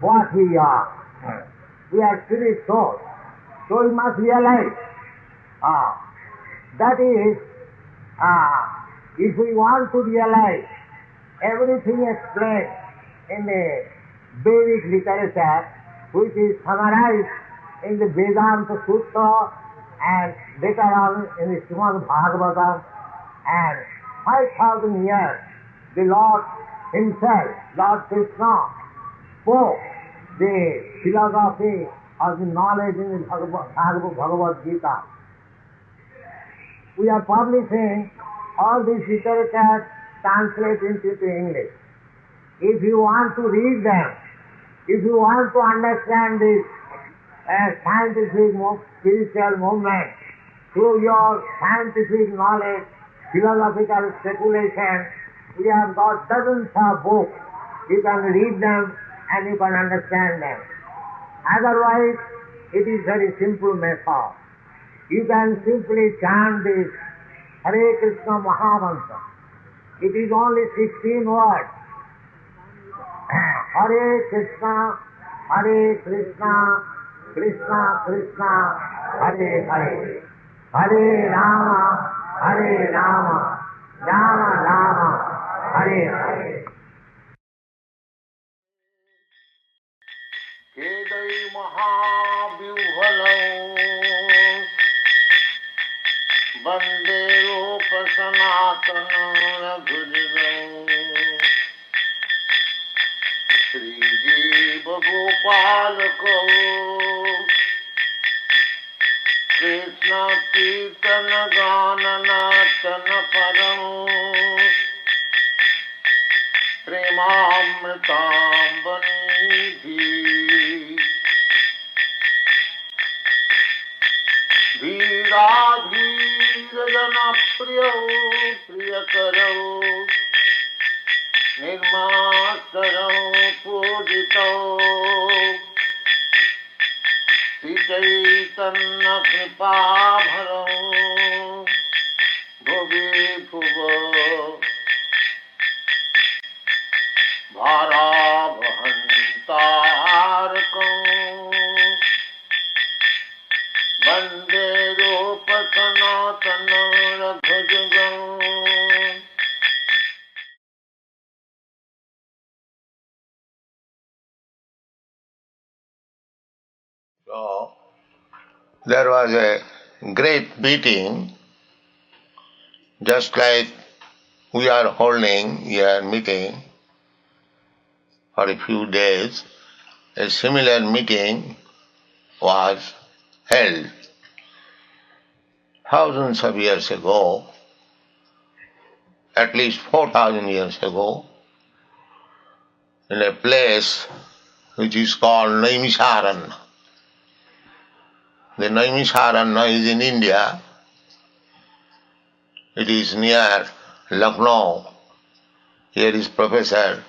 what we are. We are spirit souls. So we must realize that is, if we want to realize everything explained in the Vedic literature, which is summarized in the Vedanta Sutra and later on in the Srimad Bhagavatam, and 5,000 years the Lord Himself, Lord Krishna, spoke the philosophy of the knowledge in the Bhagavad Gita. We are publishing all these literature translated into English. If you want to read them, if you want to understand this scientific spiritual movement through your scientific knowledge, philosophical speculation, we have got dozens of books. You can read them and you can understand them. Otherwise, it is very simple method. You can simply chant this Hare Krishna Mahamantra. It is only 16 words. Hare Krishna, Krishna Krishna, Hare Hare. Hare Rama, Rama Rama, Hare Hare. Kedai Mahavyuhalam Vande Rupa Sanatana Raghujam Shri Jiva Gopalako Krishna Kirtana Gananatana Param Premamritam Vanidhi Veeradhirajana Priyau Priyakarau Nirmasarau Pujitau Sitaitanna Kripabharau Bhuvi Bhuva Bharavahantarakam Vande Rupa Sanatana Raghujagam. So, there was a great meeting, just like we are holding here meeting for a few days. A similar meeting was held thousands of years ago, at least 4,000 years ago, in a place which is called Naimisharanya. The Naimisharanya is in India. It is near Lucknow. Here is Professor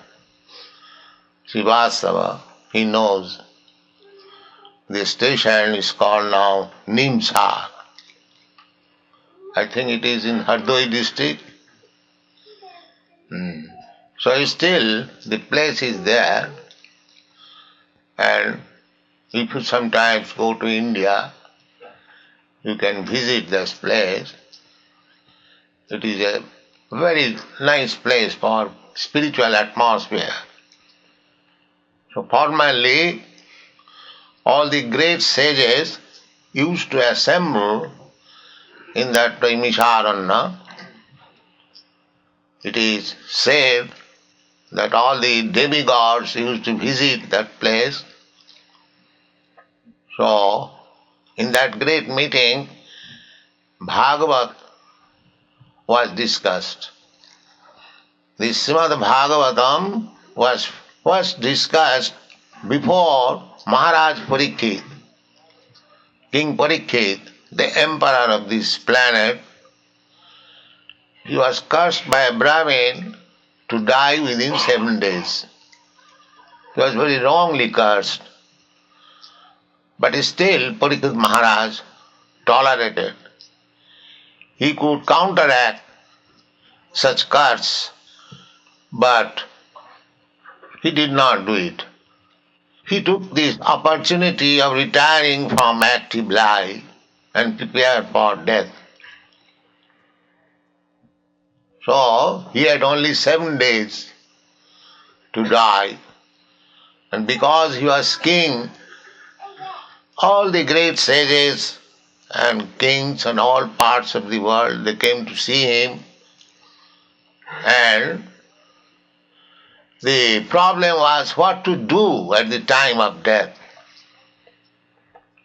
Srivastava. he knows. The station is called now Nimsa. I think it is in Hardoi district. So still the place is there, and if you sometimes go to India, you can visit this place. It is a very nice place for spiritual atmosphere. So formerly, all the great sages used to assemble in that Misharanya. It is said that all the demigods used to visit that place. So, in that great meeting, Bhagavat was discussed. The Srimad Bhagavatam was first discussed before Maharaj Parikshit, King Parikshit, the emperor of this planet. He was cursed by a Brahmin to die within 7 days. He was very wrongly cursed. But still Parikshit Maharaj tolerated. He could counteract such curse, but he did not do it. He took this opportunity of retiring from active life and prepared for death. So he had only 7 days to die, and because he was king, all the great sages and kings in all parts of the world, they came to see him, and the problem was what to do at the time of death.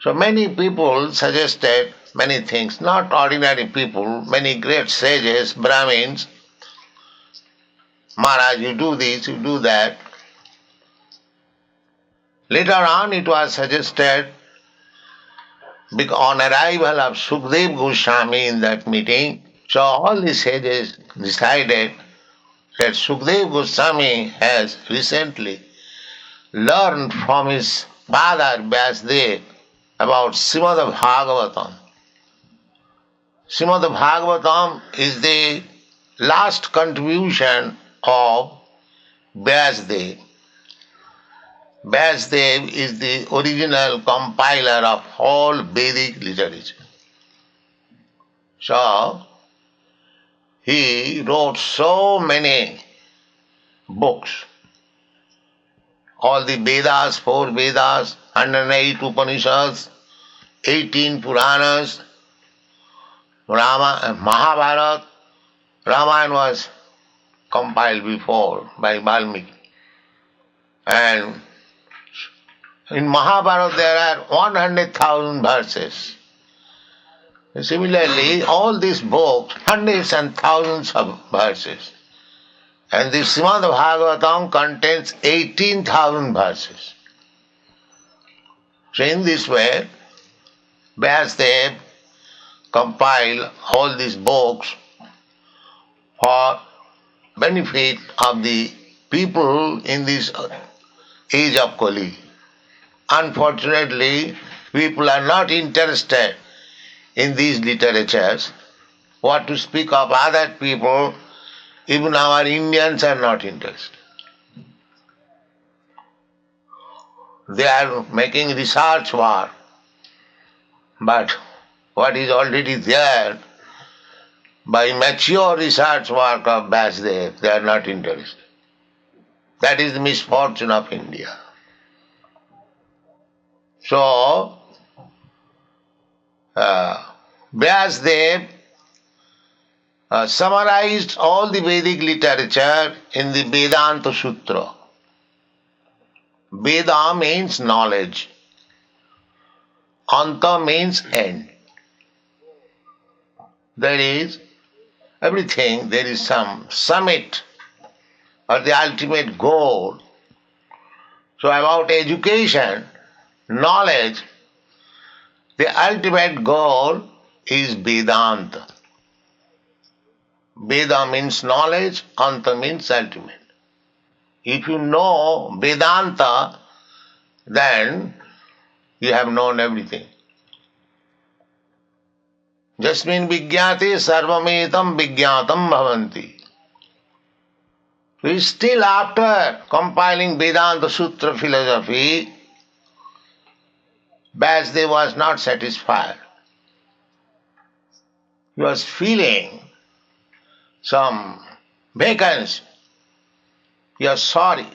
So many people suggested many things, not ordinary people, many great sages, Brahmins. Maharaj, you do this, you do that. Later on it was suggested, on arrival of Sukdev Goswami in that meeting, so all the sages decided that Sukdev Goswami has recently learned from his father Vyasdev about Srimad Bhagavatam. Srimad Bhagavatam is the last contribution of Vyasdev. Vyasdev is the original compiler of all Vedic literature. So, he wrote so many books. All the Vedas, 4 Vedas, 108 Upanishads, 18 Puranas, Mahabharata. Ramayana was compiled before by Valmiki. And in Mahabharata there are 100,000 verses. Similarly, all these books, hundreds and thousands of verses. And the Srimad Bhagavatam contains 18,000 verses. So in this way, Vyasdev compiled all these books for benefit of the people in this age of Kali. Unfortunately, people are not interested in these literatures. What to speak of other people, even our Indians are not interested. They are making research work, but what is already there, by mature research work of Vyasdev, they are not interested. That is the misfortune of India. So, Vyasdev summarized all the Vedic literature in the Vedanta Sutra. Veda means knowledge. Anta means end. There is everything, there is some summit or the ultimate goal. So about education, knowledge, the ultimate goal is Vedanta. Veda means knowledge, Anta means ultimate. If you know Vedanta, then you have known everything. Jasmin vigyate sarvametam vigyatam bhavanti. Still after compiling Vedanta Sutra philosophy, Vasudev was not satisfied. He was feeling some vacancy. He was sorry.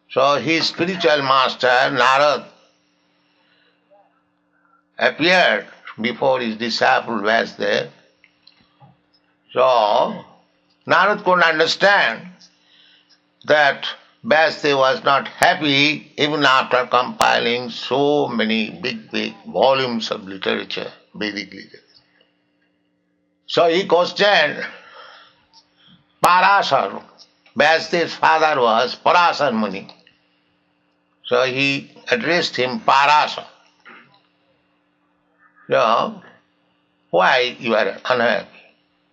So his spiritual master, Narad, appeared before his disciple Vasudev. So Narad couldn't understand that Vasudev was not happy even after compiling so many big volumes of literature, Vedic literature. So he questioned Parasar. Vasudev's father was Parasar Muni. So he addressed him Parasar. So, why you are unhappy?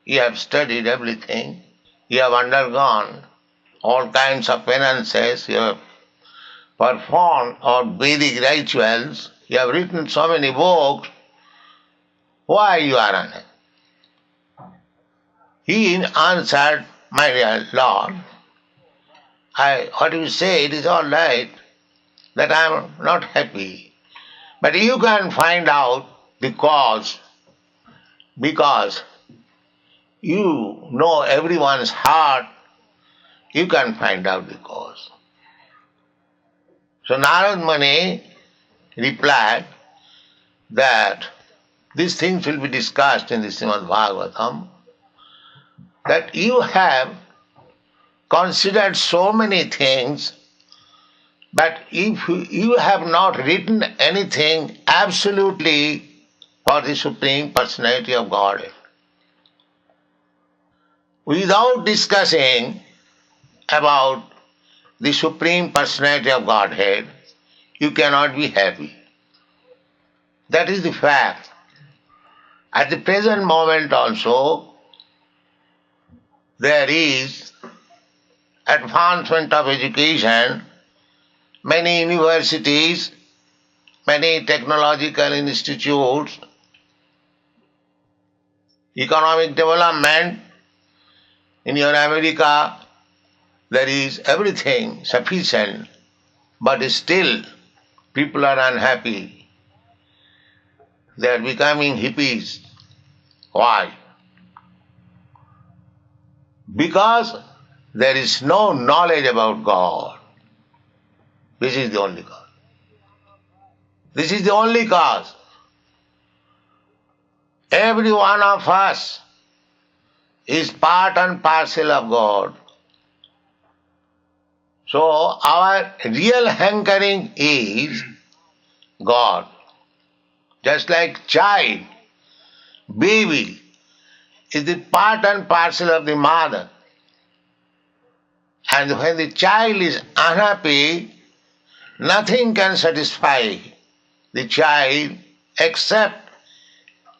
You have studied everything. You have undergone all kinds of penances. You have performed all Vedic rituals. You have written so many books. Why you are unhappy? He answered, my dear Lord, what you say, it is all right that I am not happy. But you can find out the cause, because you know everyone's heart, you can find out the cause. So Narad Muni replied that these things will be discussed in the Srimad Bhagavatam, that you have considered so many things, but if you have not written anything absolutely for the Supreme Personality of Godhead, without discussing about the Supreme Personality of Godhead, you cannot be happy. That is the fact. At the present moment also, there is advancement of education, many universities, many technological institutes, economic development. In your America, there is everything sufficient, but still people are unhappy. They are becoming hippies. Why? Because there is no knowledge about God. This is the only cause. This is the only cause. Every one of us is part and parcel of God. So our real hankering is God. Just like child, baby is the part and parcel of the mother. And when the child is unhappy, nothing can satisfy the child except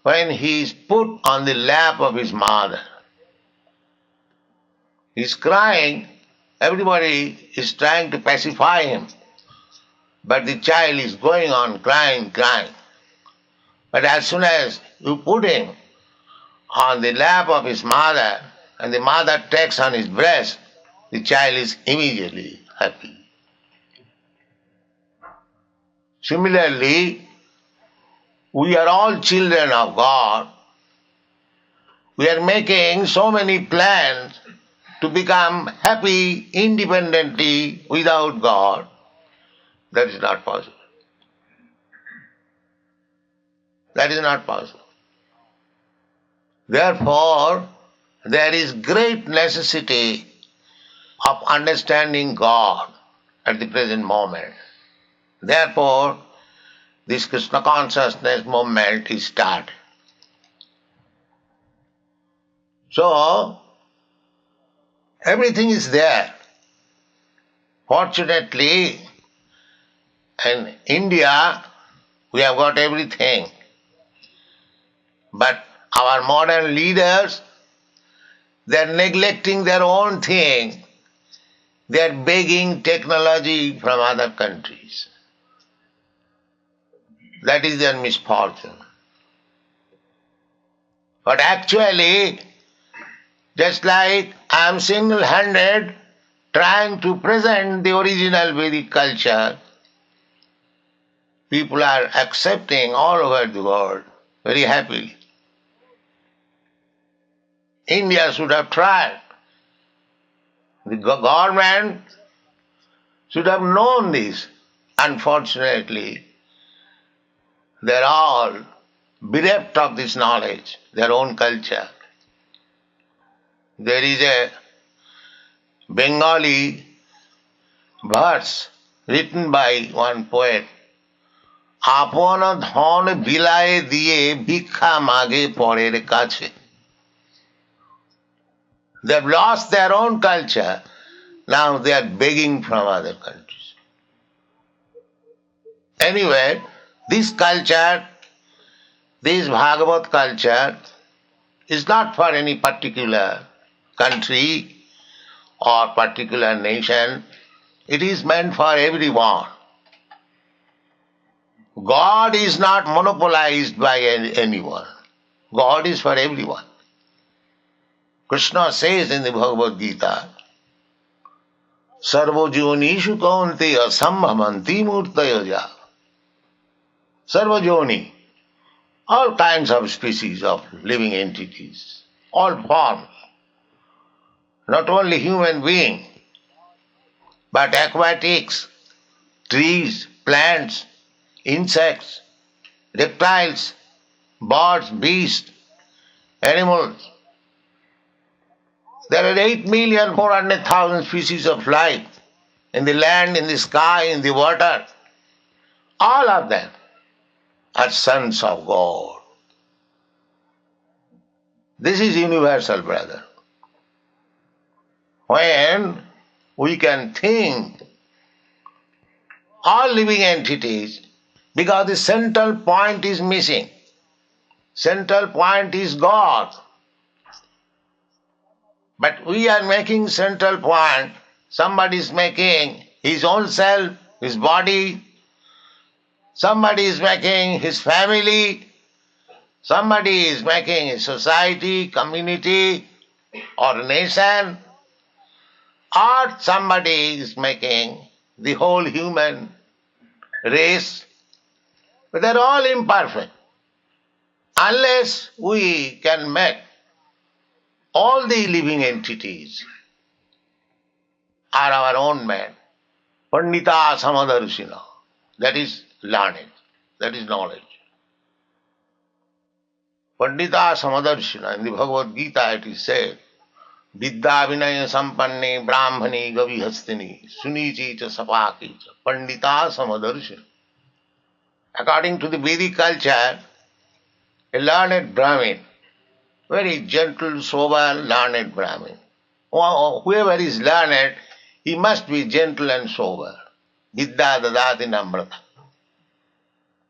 when he is put on the lap of his mother. He is crying, everybody is trying to pacify him, but the child is going on crying. But as soon as you put him on the lap of his mother and the mother takes on his breast, the child is immediately happy. Similarly, we are all children of God. We are making so many plans to become happy independently without God. That is not possible. That is not possible. Therefore, there is great necessity of understanding God at the present moment. Therefore, this Krishna consciousness movement is started. So, everything is there. Fortunately, in India, we have got everything. But our modern leaders, they are neglecting their own thing They are begging technology from other countries. That is their misfortune. But actually, just like I am single-handed trying to present the original Vedic culture, people are accepting all over the world very happily. India should have tried. The government should have known this. Unfortunately, they are all bereft of this knowledge, their own culture. There is a Bengali verse written by one poet, আপন ধন বিলায়ে দিয়ে ভিক্ষা মাগে পরের কাছে. They have lost their own culture, now they are begging from other countries. Anyway, this culture, this Bhagavad culture, is not for any particular country or particular nation. It is meant for everyone. God is not monopolized by anyone. God is for everyone. Krishna says in the Bhagavad Gita, Sarvajonishu kaunteya sambhavanti murtayaja. Sarvajoni, all kinds of species of living entities, all forms, not only human being, but aquatics, trees, plants, insects, reptiles, birds, beasts, animals. There are 8,400,000 species of life in the land, in the sky, in the water. All of them are sons of God. This is universal, brother. When we can think all living entities, because the central point is missing. Central point is God. But we are making central point. Somebody is making his own self, his body. Somebody is making his family. Somebody is making a society, community, or nation. Or somebody is making the whole human race. But they are all imperfect. Unless we can make all the living entities are our own men. Pandita Samadarshina. That is learning. That is knowledge. Pandita Samadarshina. In the Bhagavad Gita it is said, Vidya Vinaya Sampanne Brahmani Gavihastini Sunichi cha Sapaki cha Pandita Samadarshina. According to the Vedic culture, a learned Brahmin, very gentle, sober, learned Brahmin. Whoever is learned, he must be gentle and sober. Vidya dadati namrata.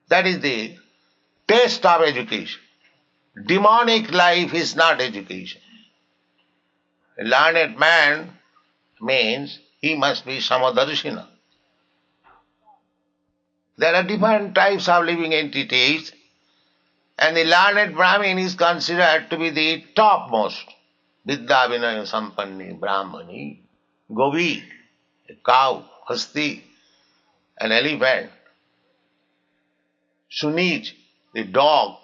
That is the taste of education. Demonic life is not education. A learned man means he must be samadarshina. There are different types of living entities, and the learned Brahmin is considered to be the topmost. Vidya Vinaya Sampanni Brahmani, Govi, a cow, Hasti, an elephant, Sunij, the dog,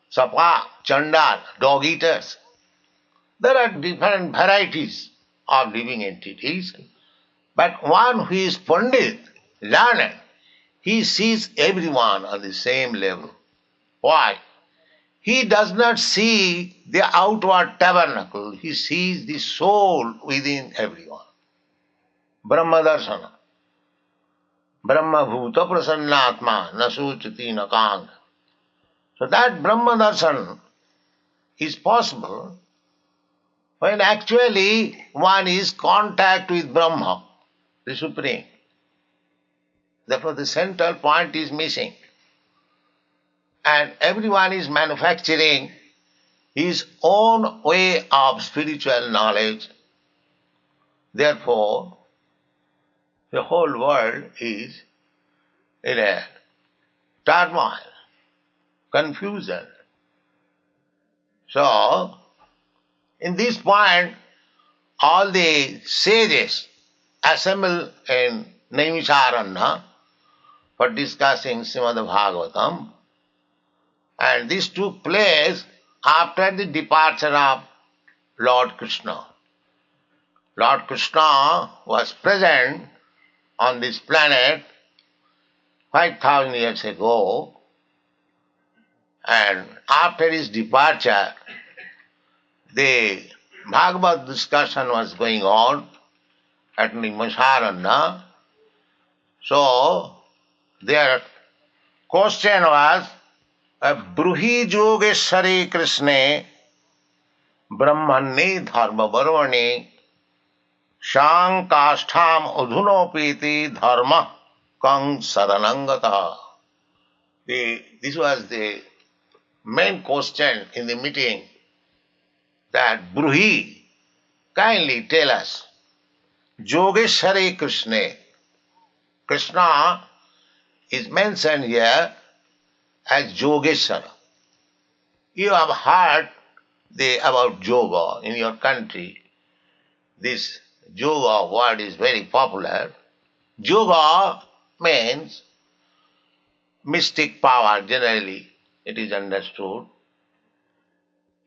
Sapa, Chandal, dog eaters. There are different varieties of living entities, but one who is Pandit, learned, he sees everyone on the same level. Why? He does not see the outward tabernacle, he sees the soul within everyone. Brahma Darshana. Brahma Bhuta Prasannatma Nasuchati Nakang. So that Brahma Darshan is possible when actually one is contact with Brahma, the Supreme. Therefore the central point is missing. And everyone is manufacturing his own way of spiritual knowledge. Therefore, The whole world is in a turmoil, confusion. So, in this point, all the sages assemble in Naimisharanya for discussing Srimad Bhagavatam, and this took place after the departure of Lord Krishna. Lord Krishna was present on this planet 5,000 years ago, and after his departure, the Bhagavad discussion was going on at Naimisharanya. So, their question was, Bruhi Yogeshwari Krishne Brahmane Dharma Varvane Shankashtham Udhunopiti Dharma Kang Saranangata. This was the main question in the meeting, that Bruhi, kindly tell us, Yogeshwari Krishna. Krishna is mentioned here as Yogeshwara. You have heard about yoga in your country. This yoga word is very popular. Yoga means mystic power, generally it is understood.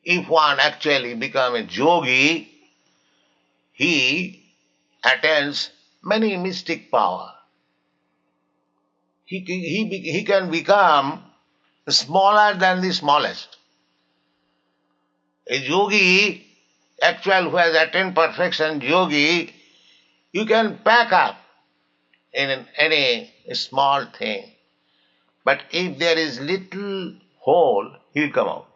If one actually becomes a yogi, he attains many mystic power. He can become smaller than the smallest. A yogi, actual who has attained perfection, yogi, you can pack up in any small thing. But if there is little hole, he will come out.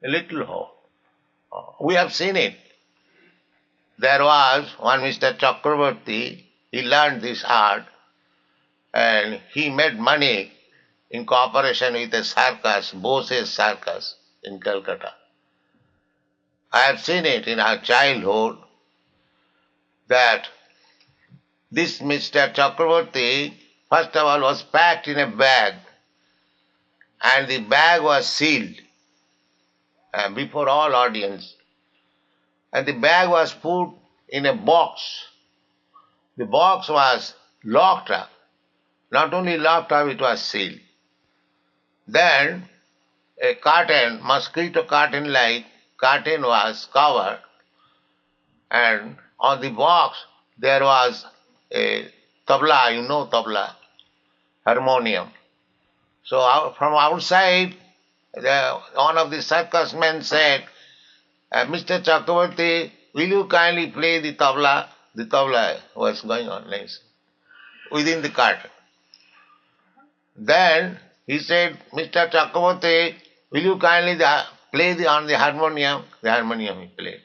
A little hole. We have seen it. There was one Mr. Chakravarti, he learned this art and he made money in cooperation with a circus, Bose's circus in Calcutta. I have seen it in our childhood that this Mr. Chakravarti, first of all, was packed in a bag, and the bag was sealed before all audience. And the bag was put in a box. The box was locked up. Not only locked up, it was sealed. Then a curtain, mosquito curtain-like curtain was covered, and on the box there was a tabla, you know tabla, harmonium. So from outside, one of the circus men said, Mr. Chakravarti, will you kindly play the tabla? The tabla was going on nice, within the curtain. Then he said, Mr. Chakravarti, will you kindly play on the harmonium? The harmonium he played.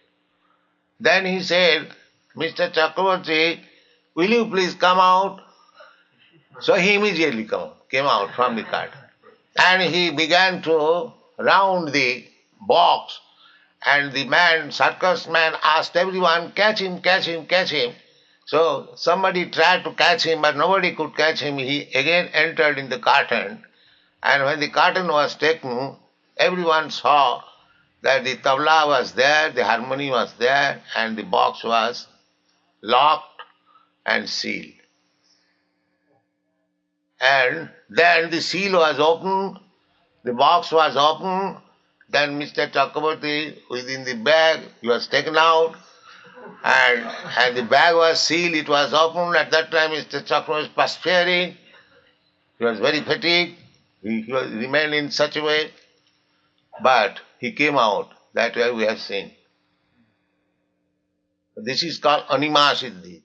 Then he said, Mr. Chakravarti, will you please come out? So he immediately came out from the curtain. And he began to round the box. And the man, circus man, asked everyone, catch him, catch him, catch him. So somebody tried to catch him, but nobody could catch him. He again entered in the curtain. And when the curtain was taken, everyone saw that the tabla was there, the harmony was there, and the box was locked and sealed. And then the seal was opened, the box was opened, then Mr. Chakravarti, within the bag, he was taken out, and the bag was sealed, it was opened. At that time Mr. Chakravarti was perspiring, he was very fatigued, he remained in such a way, but he came out. That way we have seen. This is called Anima Siddhi.